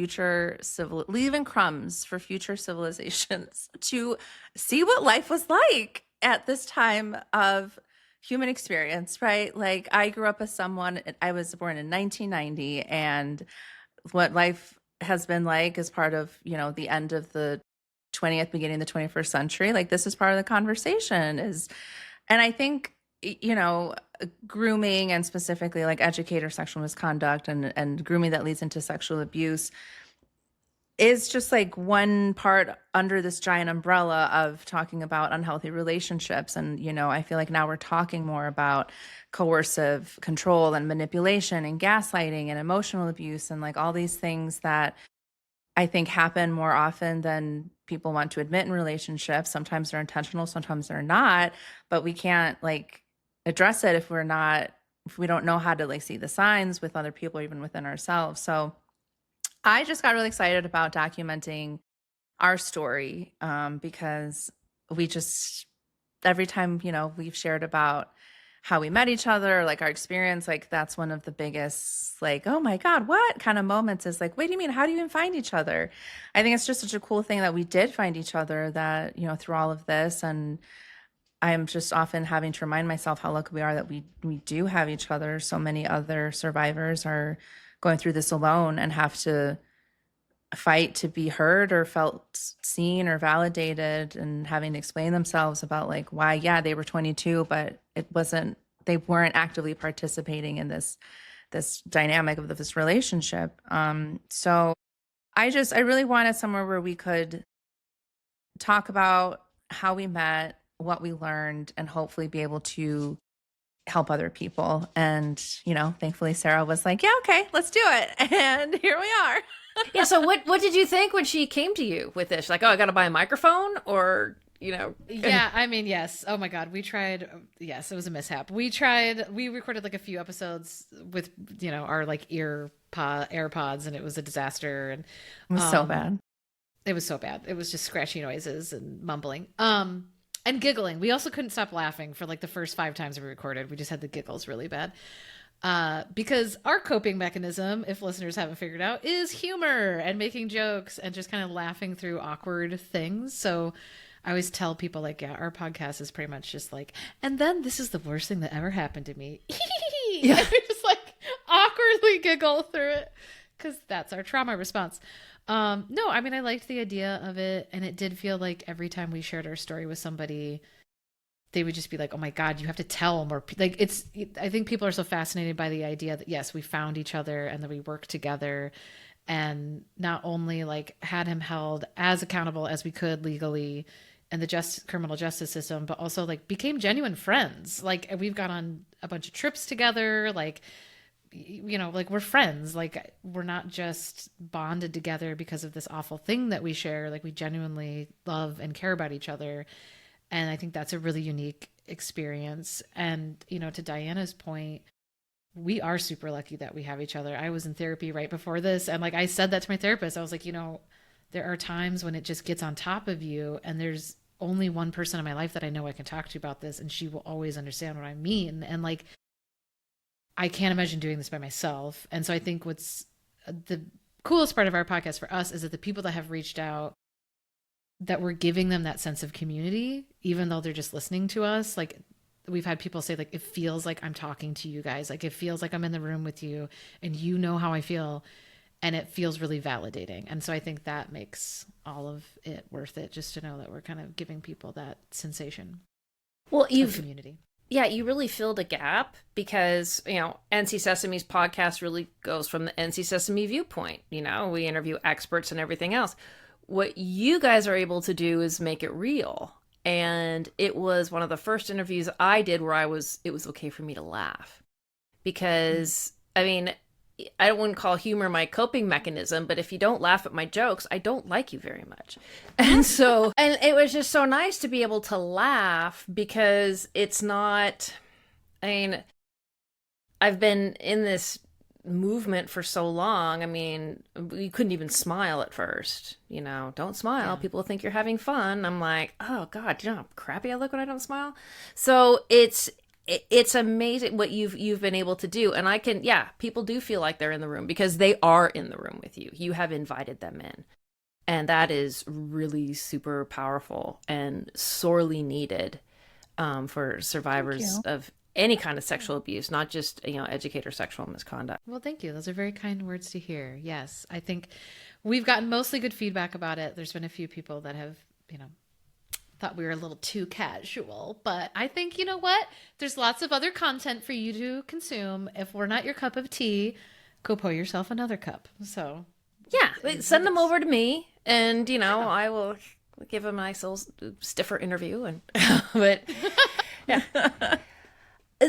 leaving crumbs for future civilizations to see what life was like. at this time of human experience, right? Like I grew up as someone, I was born in 1990, and what life has been like as part of, the end of the 20th, beginning of the 21st century. Like this is part of the conversation and I think, grooming, and specifically like educator sexual misconduct and grooming that leads into sexual abuse, is just like one part under this giant umbrella of talking about unhealthy relationships. And, I feel like now we're talking more about coercive control and manipulation and gaslighting and emotional abuse and like all these things that I think happen more often than people want to admit in relationships. Sometimes they're intentional, sometimes they're not, but we can't like address it if we don't know how to like see the signs with other people, even within ourselves. So I just got really excited about documenting our story because we just, every time, we've shared about how we met each other, like our experience, like that's one of the biggest, like, oh my God, what kind of moments is like, what do you mean? How do you even find each other? I think it's just such a cool thing that we did find each other, that, through all of this. And I'm just often having to remind myself how lucky we are that we do have each other. So many other survivors are going through this alone and have to fight to be heard or felt seen or validated, and having to explain themselves about like why, yeah, they were 22, but they weren't actively participating in this dynamic of this relationship. So I really wanted somewhere where we could talk about how we met, what we learned, and hopefully be able to help other people. And, thankfully Sarah was like, yeah, okay, let's do it. And here we are. Yeah. So what did you think when she came to you with this? Like, oh, I got to buy a microphone, or, Yeah, I mean, yes. Oh my God. We tried. Yes, it was a mishap. We recorded like a few episodes with, our like AirPods, and it was a disaster. And it was so bad. It was so bad. It was just scratchy noises and mumbling. And giggling. We also couldn't stop laughing for like the first 5 times we recorded. We just had the giggles really bad. Because our coping mechanism, if listeners haven't figured out, is humor and making jokes and just kind of laughing through awkward things. So I always tell people like, yeah, our podcast is pretty much just like, and then this is the worst thing that ever happened to me. Yeah. And we just like awkwardly giggle through it because that's our trauma response. No, I mean, I liked the idea of it, and it did feel like every time we shared our story with somebody, they would just be like, oh my God, you have to tell more. Like I think people are so fascinated by the idea that yes, we found each other and that we worked together, and not only like had him held as accountable as we could legally in the criminal justice system, but also like became genuine friends. Like we've gone on a bunch of trips together, like, like we're friends, like we're not just bonded together because of this awful thing that we share. Like we genuinely love and care about each other. And I think that's a really unique experience. And, to Diana's point, we are super lucky that we have each other. I was in therapy right before this. And like I said that to my therapist, I was like, there are times when it just gets on top of you. And there's only one person in my life that I know I can talk to about this. And she will always understand what I mean. And like, I can't imagine doing this by myself. And so I think what's the coolest part of our podcast for us is that the people that have reached out, that we're giving them that sense of community, even though they're just listening to us. Like we've had people say like, it feels like I'm talking to you guys. Like it feels like I'm in the room with you and you know how I feel. And it feels really validating. And so I think that makes all of it worth it, just to know that we're kind of giving people that sensation. Well, of community. Yeah, you really filled a gap because, NC Sesame's podcast really goes from the NC Sesame viewpoint. We interview experts and everything else. What you guys are able to do is make it real. And it was one of the first interviews I did where it was okay for me to laugh. Because, I mean, I wouldn't call humor my coping mechanism, but if you don't laugh at my jokes, I don't like you very much. And so, and it was just so nice to be able to laugh because it's not, I mean, I've been in this movement for so long. I mean, you couldn't even smile at first, don't smile. Yeah. People think you're having fun. I'm like, oh God, do you know how crappy I look when I don't smile? So it's amazing what you've been able to do. And people do feel like they're in the room because they are in the room with you. You have invited them in. And that is really super powerful and sorely needed. for survivors of any kind of sexual abuse, not just, educator sexual misconduct. Well, thank you. Those are very kind words to hear. Yes, I think we've gotten mostly good feedback about it. There's been a few people that have, thought we were a little too casual, but I think, you know what? There's lots of other content for you to consume. If we're not your cup of tea, go pour yourself another cup. So yeah, send them over to me, and I will give a nice little stiffer interview. And but yeah.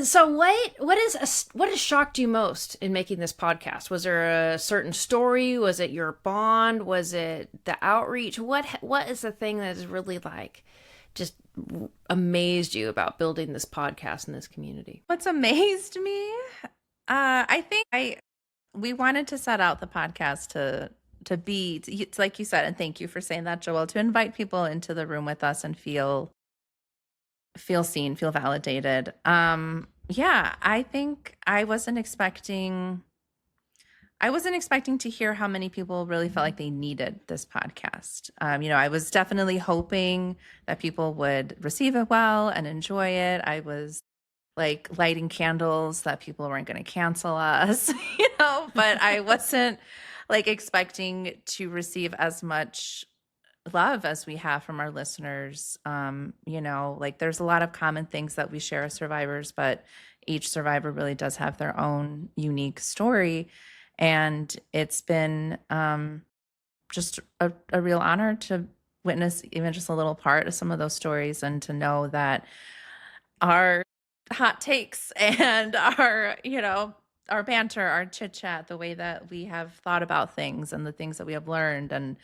So what has shocked you most in making this podcast? Was there a certain story? Was it your bond? Was it the outreach? What is the thing that has really just amazed you about building this podcast in this community? What's amazed me? I think we wanted to set out the podcast to be, it's like you said, and thank you for saying that, Joelle, to invite people into the room with us and feel seen, feel validated. I think I wasn't expecting to hear how many people really felt like they needed this podcast. I was definitely hoping that people would receive it well and enjoy it. I was lighting candles that people weren't going to cancel us, but I wasn't expecting to receive as much love as we have from our listeners. There's a lot of common things that we share as survivors, but each survivor really does have their own unique story. And it's been just a real honor to witness even just a little part of some of those stories, and to know that our hot takes and our banter, our chit chat, the way that we have thought about things and the things that we have learned, and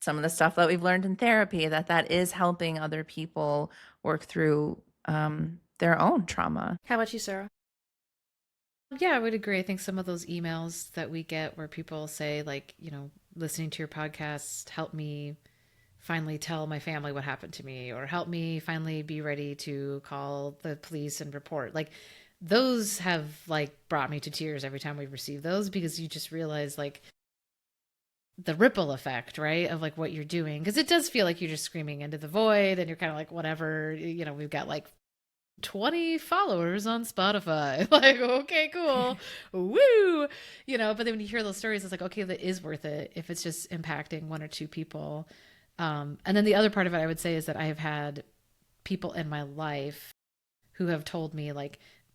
some of the stuff that we've learned in therapy, that is helping other people work through their own trauma. How about you, Sarah? Yeah, I would agree. I think some of those emails that we get where people say listening to your podcast helped me finally tell my family what happened to me, or help me finally be ready to call the police and report. Those have brought me to tears every time we receive those, because you just realize the ripple effect, right, of what you're doing. Because it does feel like you're just screaming into the void, and you're kind of whatever, we've got 20 followers on Spotify. Okay, cool. Woo. But then when you hear those stories, it's okay, that is worth it if it's just impacting one or two people. And then the other part of it, I would say, is that I have had people in my life who have told me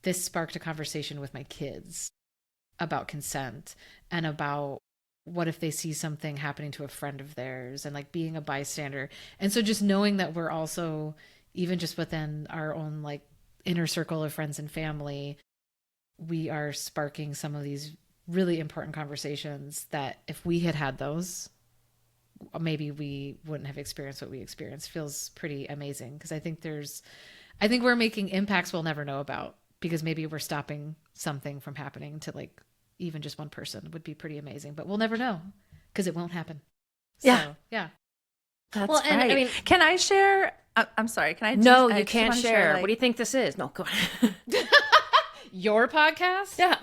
this sparked a conversation with my kids about consent, and about what if they see something happening to a friend of theirs, and being a bystander. And so just knowing that we're also, even just within our own inner circle of friends and family, we are sparking some of these really important conversations that if we had those, maybe we wouldn't have experienced what we experienced. Feels pretty amazing, because I think we're making impacts we'll never know about, because maybe we're stopping something from happening to even just one person. Would be pretty amazing, but we'll never know, because it won't happen. Yeah. Yeah. That's right. And I mean, can I share? I'm sorry. Can I? No, you can't share. What do you think this is? No, go ahead. Your podcast? Yeah.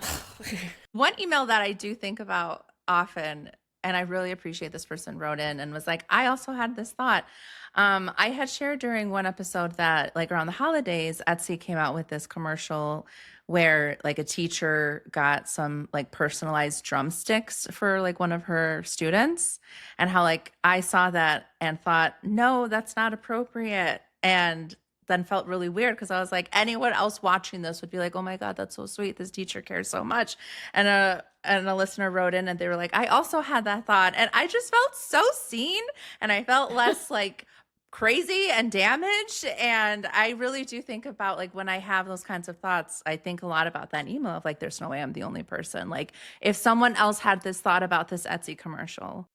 One email that I do think about often, and I really appreciate this person wrote in and was I also had this thought. I had shared during one episode that around the holidays, Etsy came out with this commercial where a teacher got some personalized drumsticks for one of her students, and how I saw that and thought, no, that's not appropriate. And then felt really weird, because I was anyone else watching this would be oh my God, that's so sweet. This teacher cares so much. And a listener wrote in and they were I also had that thought, and I just felt so seen, and I felt less crazy and damaged. And I really do think about when I have those kinds of thoughts, I think a lot about that email of there's no way I'm the only person. If someone else had this thought about this Etsy commercial,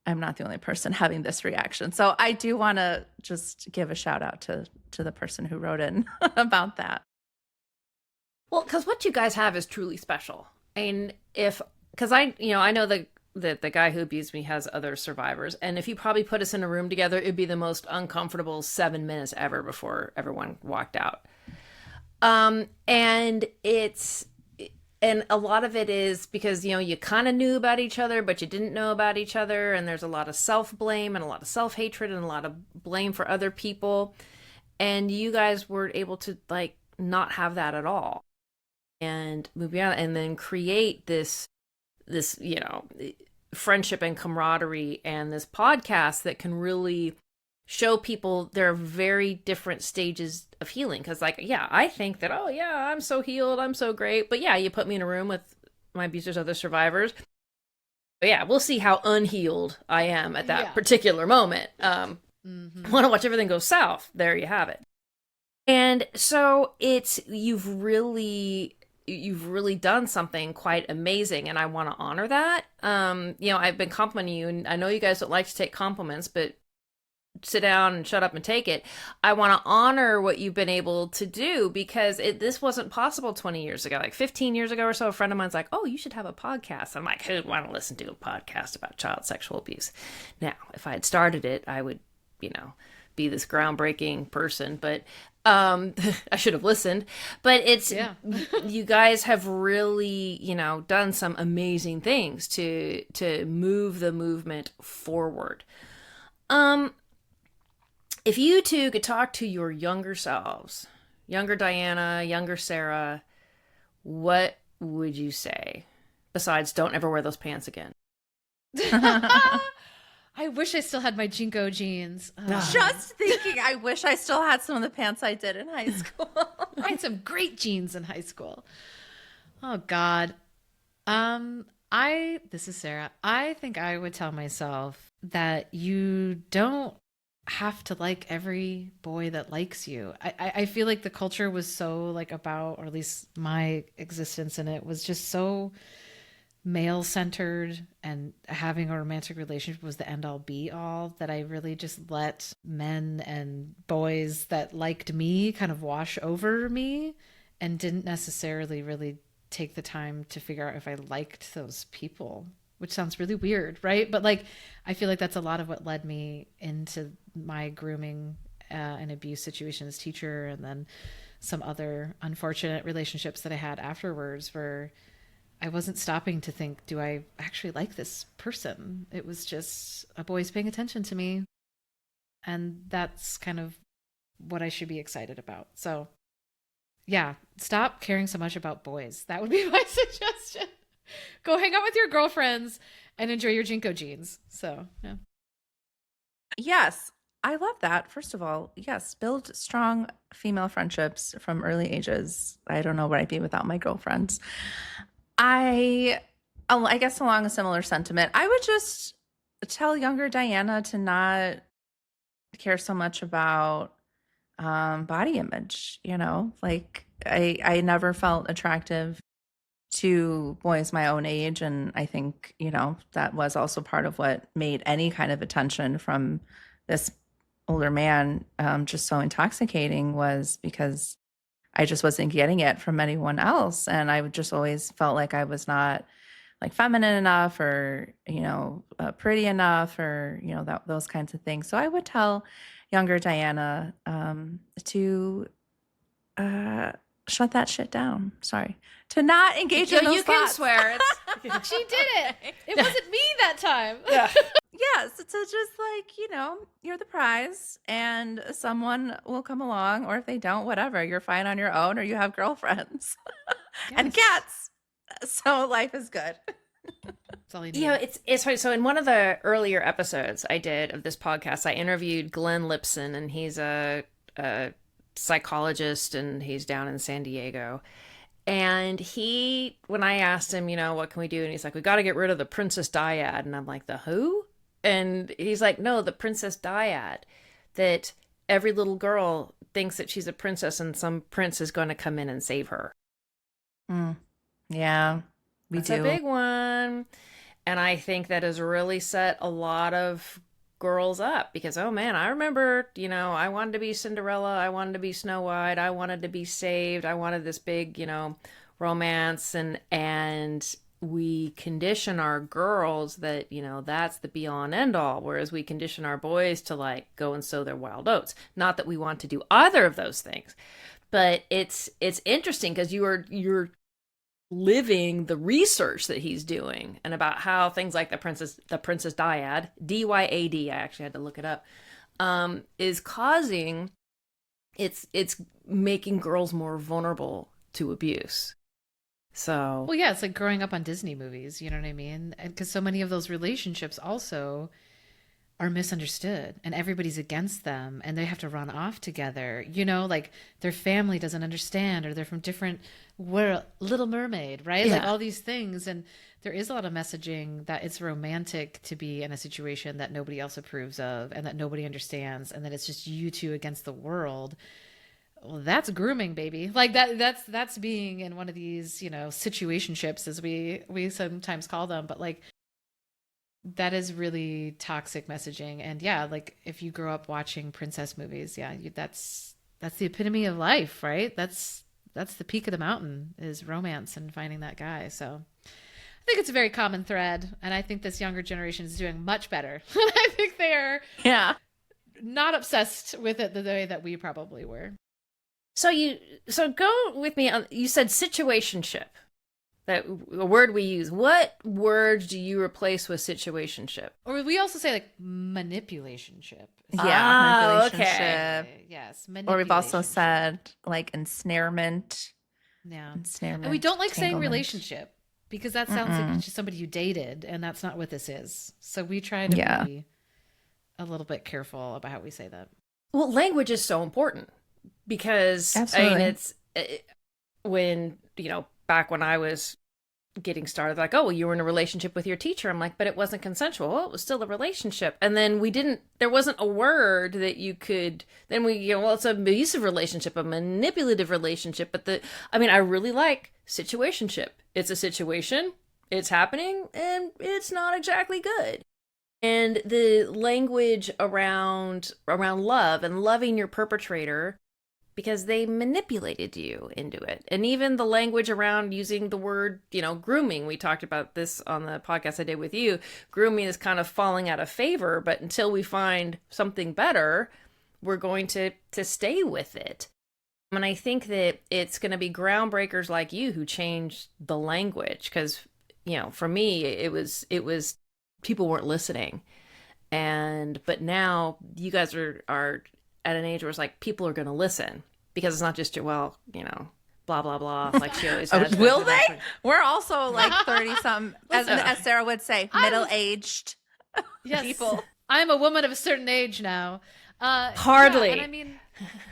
I'm not the only person having this reaction. So I do want to just give a shout out to the person who wrote in about that. Well, because what you guys have is truly special. And because I know that the guy who abused me has other survivors, and if you probably put us in a room together, it'd be the most uncomfortable 7 minutes ever before everyone walked out. And a lot of it is because, you kind of knew about each other, but you didn't know about each other. And there's a lot of self-blame and a lot of self-hatred and a lot of blame for other people. And you guys were able to like not have that at all and move beyond and then create this, friendship and camaraderie and this podcast that can really show people there are very different stages of healing. Because like, yeah, I think that, oh yeah, I'm so healed, I'm so great. But yeah, you put me in a room with my abusers, other survivors. But yeah, we'll see how unhealed I am at that particular moment. Want to watch everything go south. There you have it. And so you've really done something quite amazing, and I want to honor that. I've been complimenting you, and I know you guys don't like to take compliments, but sit down and shut up and take it. I want to honor what you've been able to do, because this wasn't possible 20 years ago. Like 15 years ago or so, a friend of mine's like, oh, you should have a podcast. I'm like, who'd want to listen to a podcast about child sexual abuse? Now, if I had started it, I would, be this groundbreaking person, but I should have listened. But you guys have really, done some amazing things to move the movement forward. If you two could talk to your younger selves, younger Diana, younger Sarah, what would you say? Besides, don't ever wear those pants again. I wish I still had my Jinko jeans. Just thinking, I wish I still had some of the pants I did in high school. I had some great jeans in high school. Oh God. This is Sarah. I think I would tell myself that you don't have to like every boy that likes you. I feel like the culture was so like about, or at least my existence in it was just so male centered, and having a romantic relationship was the end all be all, that I really just let men and boys that liked me kind of wash over me, and didn't necessarily really take the time to figure out if I liked those people, which sounds really weird, right? But like, I feel like that's a lot of what led me into my grooming and abuse situation as teacher, and then some other unfortunate relationships that I had afterwards, where I wasn't stopping to think, do I actually like this person? It was just a boy's paying attention to me. And that's kind of what I should be excited about. So yeah, stop caring so much about boys. That would be my suggestion. Go hang out with your girlfriends and enjoy your Jinko jeans. So yeah. Yes, I love that. First of all, yes, build strong female friendships from early ages. I don't know where I'd be without my girlfriends. I guess along a similar sentiment, I would just tell younger Diana to not care so much about body image. Like I never felt attractive to boys my own age, and I think that was also part of what made any kind of attention from this older man just so intoxicating, was because I just wasn't getting it from anyone else. And I just always felt like I was not like feminine enough, or, pretty enough, or, those kinds of things. So I would tell younger Diana to shut that shit down. Sorry. To not engage in those you thoughts. Can swear. She did it. It wasn't me that time. Yeah. Yes, so just like, you're the prize, and someone will come along, or if they don't, whatever, you're fine on your own, or you have girlfriends and cats. So life is good. That's all you need. It's hard. So in one of the earlier episodes I did of this podcast, I interviewed Glenn Lipson, and he's a psychologist, and he's down in San Diego. And when I asked him, what can we do? And he's like, we got to get rid of the princess dyad. And I'm like, the who? And he's like, no, the princess dyad, that every little girl thinks that she's a princess and some prince is going to come in and save her. Yeah, That's a big one. And I think that has really set a lot of girls up, because, oh man, I remember, I wanted to be Cinderella. I wanted to be Snow White. I wanted to be saved. I wanted this big, romance. And we condition our girls that, that's the be all and end all. Whereas we condition our boys to like go and sow their wild oats. Not that we want to do either of those things, but it's interesting, because you're living the research that he's doing, and about how things like the princess dyad, dyad, I actually had to look it up, is causing it's making girls more vulnerable to abuse. So, well, yeah, it's like growing up on Disney movies, you know what I mean? And because so many of those relationships also are misunderstood and everybody's against them and they have to run off together, you know, like their family doesn't understand or they're from different world, Little Mermaid, right? Yeah. Like all these things. And there is a lot of messaging that it's romantic to be in a situation that nobody else approves of and that nobody understands and that it's just you two against the world. Well, that's grooming, baby. Like that's being in one of these, you know, situationships as we sometimes call them, but like that is really toxic messaging. And yeah, like if you grow up watching princess movies, yeah, that's the epitome of life, right? That's the peak of the mountain is romance and finding that guy. So I think it's a very common thread. And I think this younger generation is doing much better. I think they are not obsessed with it the way that we probably were. So go with me on, you said situationship. That a word we use. What words do you replace with situationship? Or we also say like manipulationship. Yeah, manipulationship. Yes. Or we've also said like ensnarement. Yeah. Ensnarement. And we don't like saying entanglement. relationship because that sounds like it's just somebody you dated and that's not what this is. So we try to be a little bit careful about how we say that. Well, language is so important because Absolutely. I mean, it's when, you know, back when I was getting started, like, oh, well, you were in a relationship with your teacher. I'm like, but it wasn't consensual. Well, it was still a relationship. And then there wasn't a word that you could, then well, it's an abusive relationship, a manipulative relationship. But I really like situationship. It's a situation, it's happening, and it's not exactly good. And the language around love and loving your perpetrator because they manipulated you into it. And even the language around using the word, you know, grooming. We talked about this on the podcast I did with you. Grooming is kind of falling out of favor, but until we find something better, we're going to stay with it. And I think that it's going to be groundbreakers like you who change the language because, you know, for me, it was people weren't listening. But now you guys are at an age where it's like people are going to listen because it's not just Joelle, you know, blah blah blah, like she always says. Will they? We're also like 30-some, as Sarah would say, middle-aged people. I'm a woman of a certain age now. Hardly. Yeah, and I mean,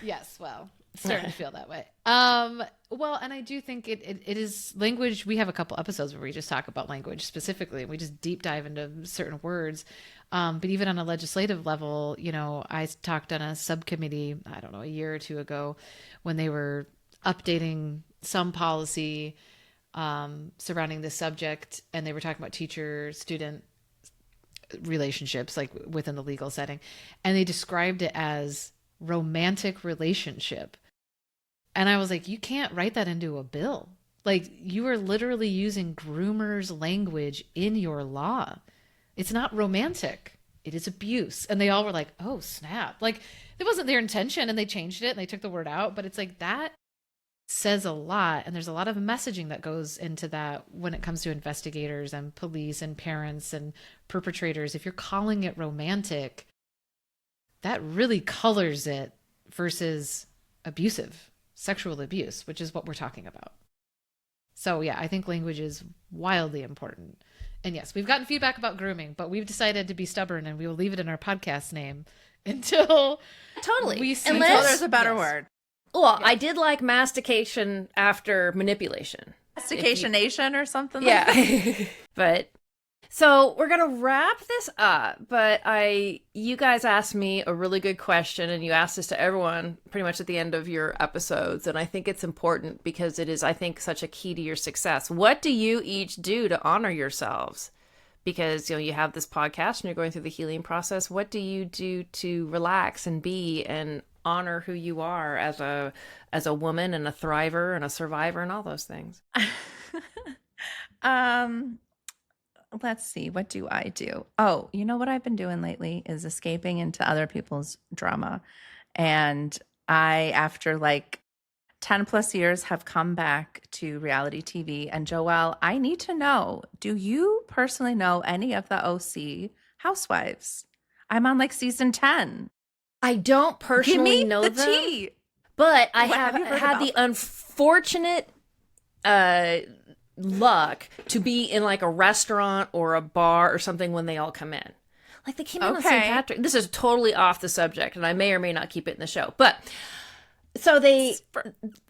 yes, well, it's starting to feel that way. Well, and I do think it is language. We have a couple episodes where we just talk about language specifically. We just deep dive into certain words. But even on a legislative level, you know, I talked on a subcommittee, I don't know, a year or two ago when they were updating some policy surrounding this subject. And they were talking about teacher-student relationships, like within the legal setting. And they described it as romantic relationship. And I was like, you can't write that into a bill. Like you are literally using groomers language in your law. It's not romantic. It is abuse. And they all were like, oh, snap. Like it wasn't their intention and they changed it and they took the word out. But it's like that says a lot. And there's a lot of messaging that goes into that when it comes to investigators and police and parents and perpetrators. If you're calling it romantic, that really colors it versus abusive, sexual abuse, which is what we're talking about. So yeah, I think language is wildly important. And yes, we've gotten feedback about grooming, but we've decided to be stubborn and we will leave it in our podcast name until we see until there's a better word. Well, yeah. I did like mastication after manipulation. Mastication or something like that. Yeah. But so we're going to wrap this up, but you guys asked me a really good question and you asked this to everyone pretty much at the end of your episodes. And I think it's important because it is, I think, such a key to your success. What do you each do to honor yourselves? Because, you know, you have this podcast and you're going through the healing process. What do you do to relax and be and honor who you are as a woman and a thriver and a survivor and all those things? Let's see. What do I do? Oh, you know what I've been doing lately is escaping into other people's drama. And I, after like 10 plus years, have come back to reality TV. And Joelle, I need to know, do you personally know any of the OC housewives? I'm on like season 10. I don't personally know the them. tea. But I What have have you heard had the unfortunate luck to be in like a restaurant or a bar or something when they all come in. Like they came in on St. Patrick. This is totally off the subject, and I may or may not keep it in the show. But so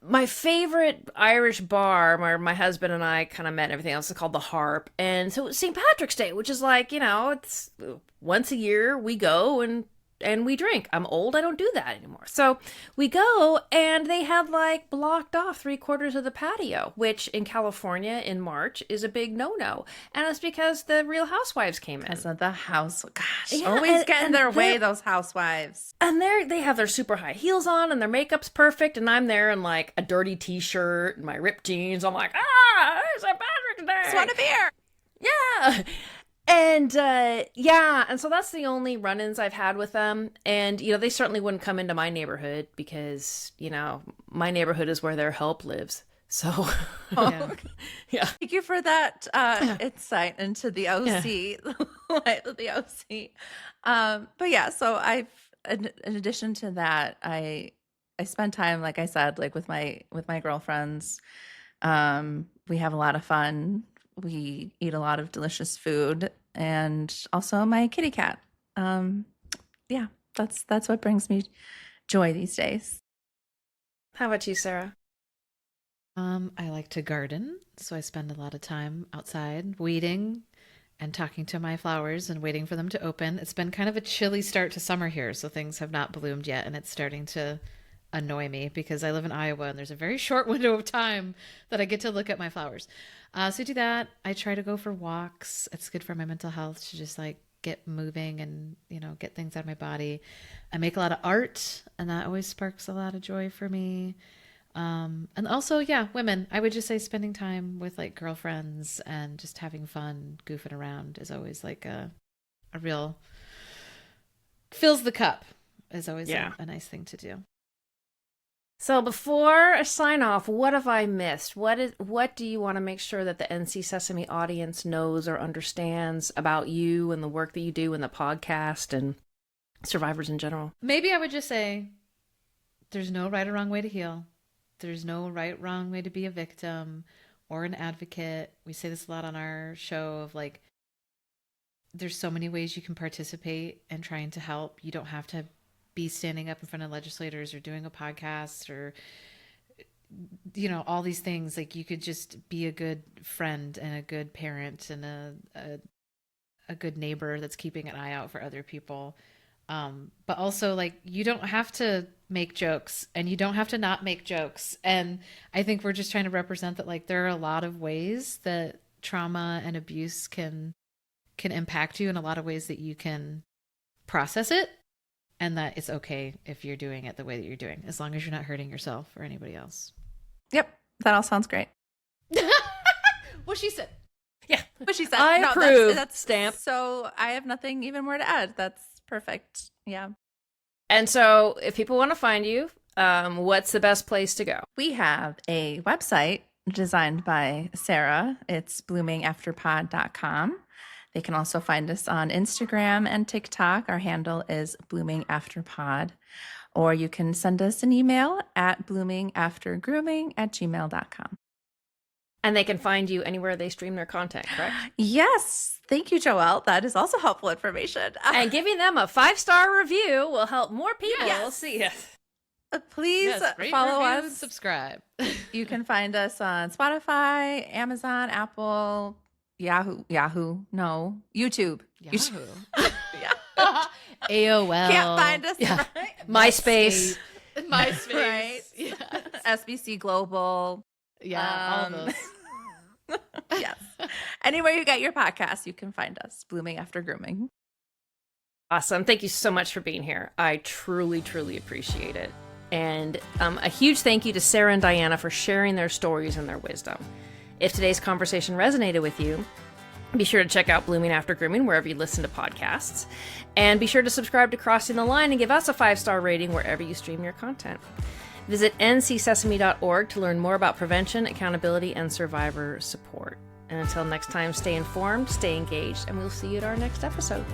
my favorite Irish bar where my husband and I kind of met and everything else is called the Harp. And so it's St. Patrick's Day, which is like, it's once a year we go and we drink. I'm old. I don't do that anymore. So we go and they had like blocked off 3/4 of the patio, which in California in March is a big no-no. And it's because the Real Housewives came in. So the house, gosh, Yeah, always get in their way, those housewives. And they have their super high heels on and their makeup's perfect. And I'm there in like a dirty t-shirt and my ripped jeans. I'm like, it's St. Patrick's Day. Just want a beer. Yeah. And and so that's the only run-ins I've had with them. And, they certainly wouldn't come into my neighborhood because, my neighborhood is where their help lives. So, yeah. Thank you for that insight into the OC, the OC. But yeah, so I've, in addition to that, I spend time, like I said, like with my girlfriends. We have a lot of fun. We eat a lot of delicious food, and also my kitty cat. Yeah, that's what brings me joy these days. How about you, Sarah? I like to garden, so I spend a lot of time outside weeding and talking to my flowers and waiting for them to open. It's been kind of a chilly start to summer here, so things have not bloomed yet, and it's starting to annoy me because I live in Iowa and there's a very short window of time that I get to look at my flowers. So I do that. I try to go for walks. It's good for my mental health to just like get moving and, get things out of my body. I make a lot of art, and that always sparks a lot of joy for me. And also, women, I would just say spending time with like girlfriends and just having fun, goofing around is always like a real fills the cup is always a nice thing to do. So before I sign off, what have I missed? What do you want to make sure that the NC Sesame audience knows or understands about you and the work that you do in the podcast and survivors in general? Maybe I would just say there's no right or wrong way to heal. There's no right, wrong way to be a victim or an advocate. We say this a lot on our show of like, there's so many ways you can participate in trying to help. You don't have to be standing up in front of legislators or doing a podcast or, all these things. Like you could just be a good friend and a good parent and a good neighbor that's keeping an eye out for other people. But also like, you don't have to make jokes and you don't have to not make jokes. And I think we're just trying to represent that like, there are a lot of ways that trauma and abuse can impact you in a lot of ways that you can process it. And that it's okay if you're doing it the way that you're doing, as long as you're not hurting yourself or anybody else. Yep. That all sounds great. What she said. Yeah. What she said. I approve. That's stamp. So I have nothing even more to add. That's perfect. Yeah. And so if people want to find you, what's the best place to go? We have a website designed by Sarah. It's bloomingafterpod.com. They can also find us on Instagram and TikTok. Our handle is Blooming After Pod. Or you can send us an email at bloomingaftergrooming@gmail.com. And they can find you anywhere they stream their content, correct? Yes. Thank you, Joelle. That is also helpful information. And giving them a 5-star review will help more people see it. Please rate, follow review, us. and subscribe. You can find us on Spotify, Amazon, Apple, YouTube. Yahoo. AOL. Can't find us. Yeah. Right? MySpace. Right. Yes. SBC Global. Yeah, all those. Yes. Anywhere you get your podcasts, you can find us. Blooming After Grooming. Awesome. Thank you so much for being here. I truly, truly appreciate it. And a huge thank you to Sarah and Diana for sharing their stories and their wisdom. If today's conversation resonated with you, be sure to check out Blooming After Grooming wherever you listen to podcasts. And be sure to subscribe to Crossing the Line and give us a 5-star rating wherever you stream your content. Visit ncsesame.org to learn more about prevention, accountability, and survivor support. And until next time, stay informed, stay engaged, and we'll see you at our next episode.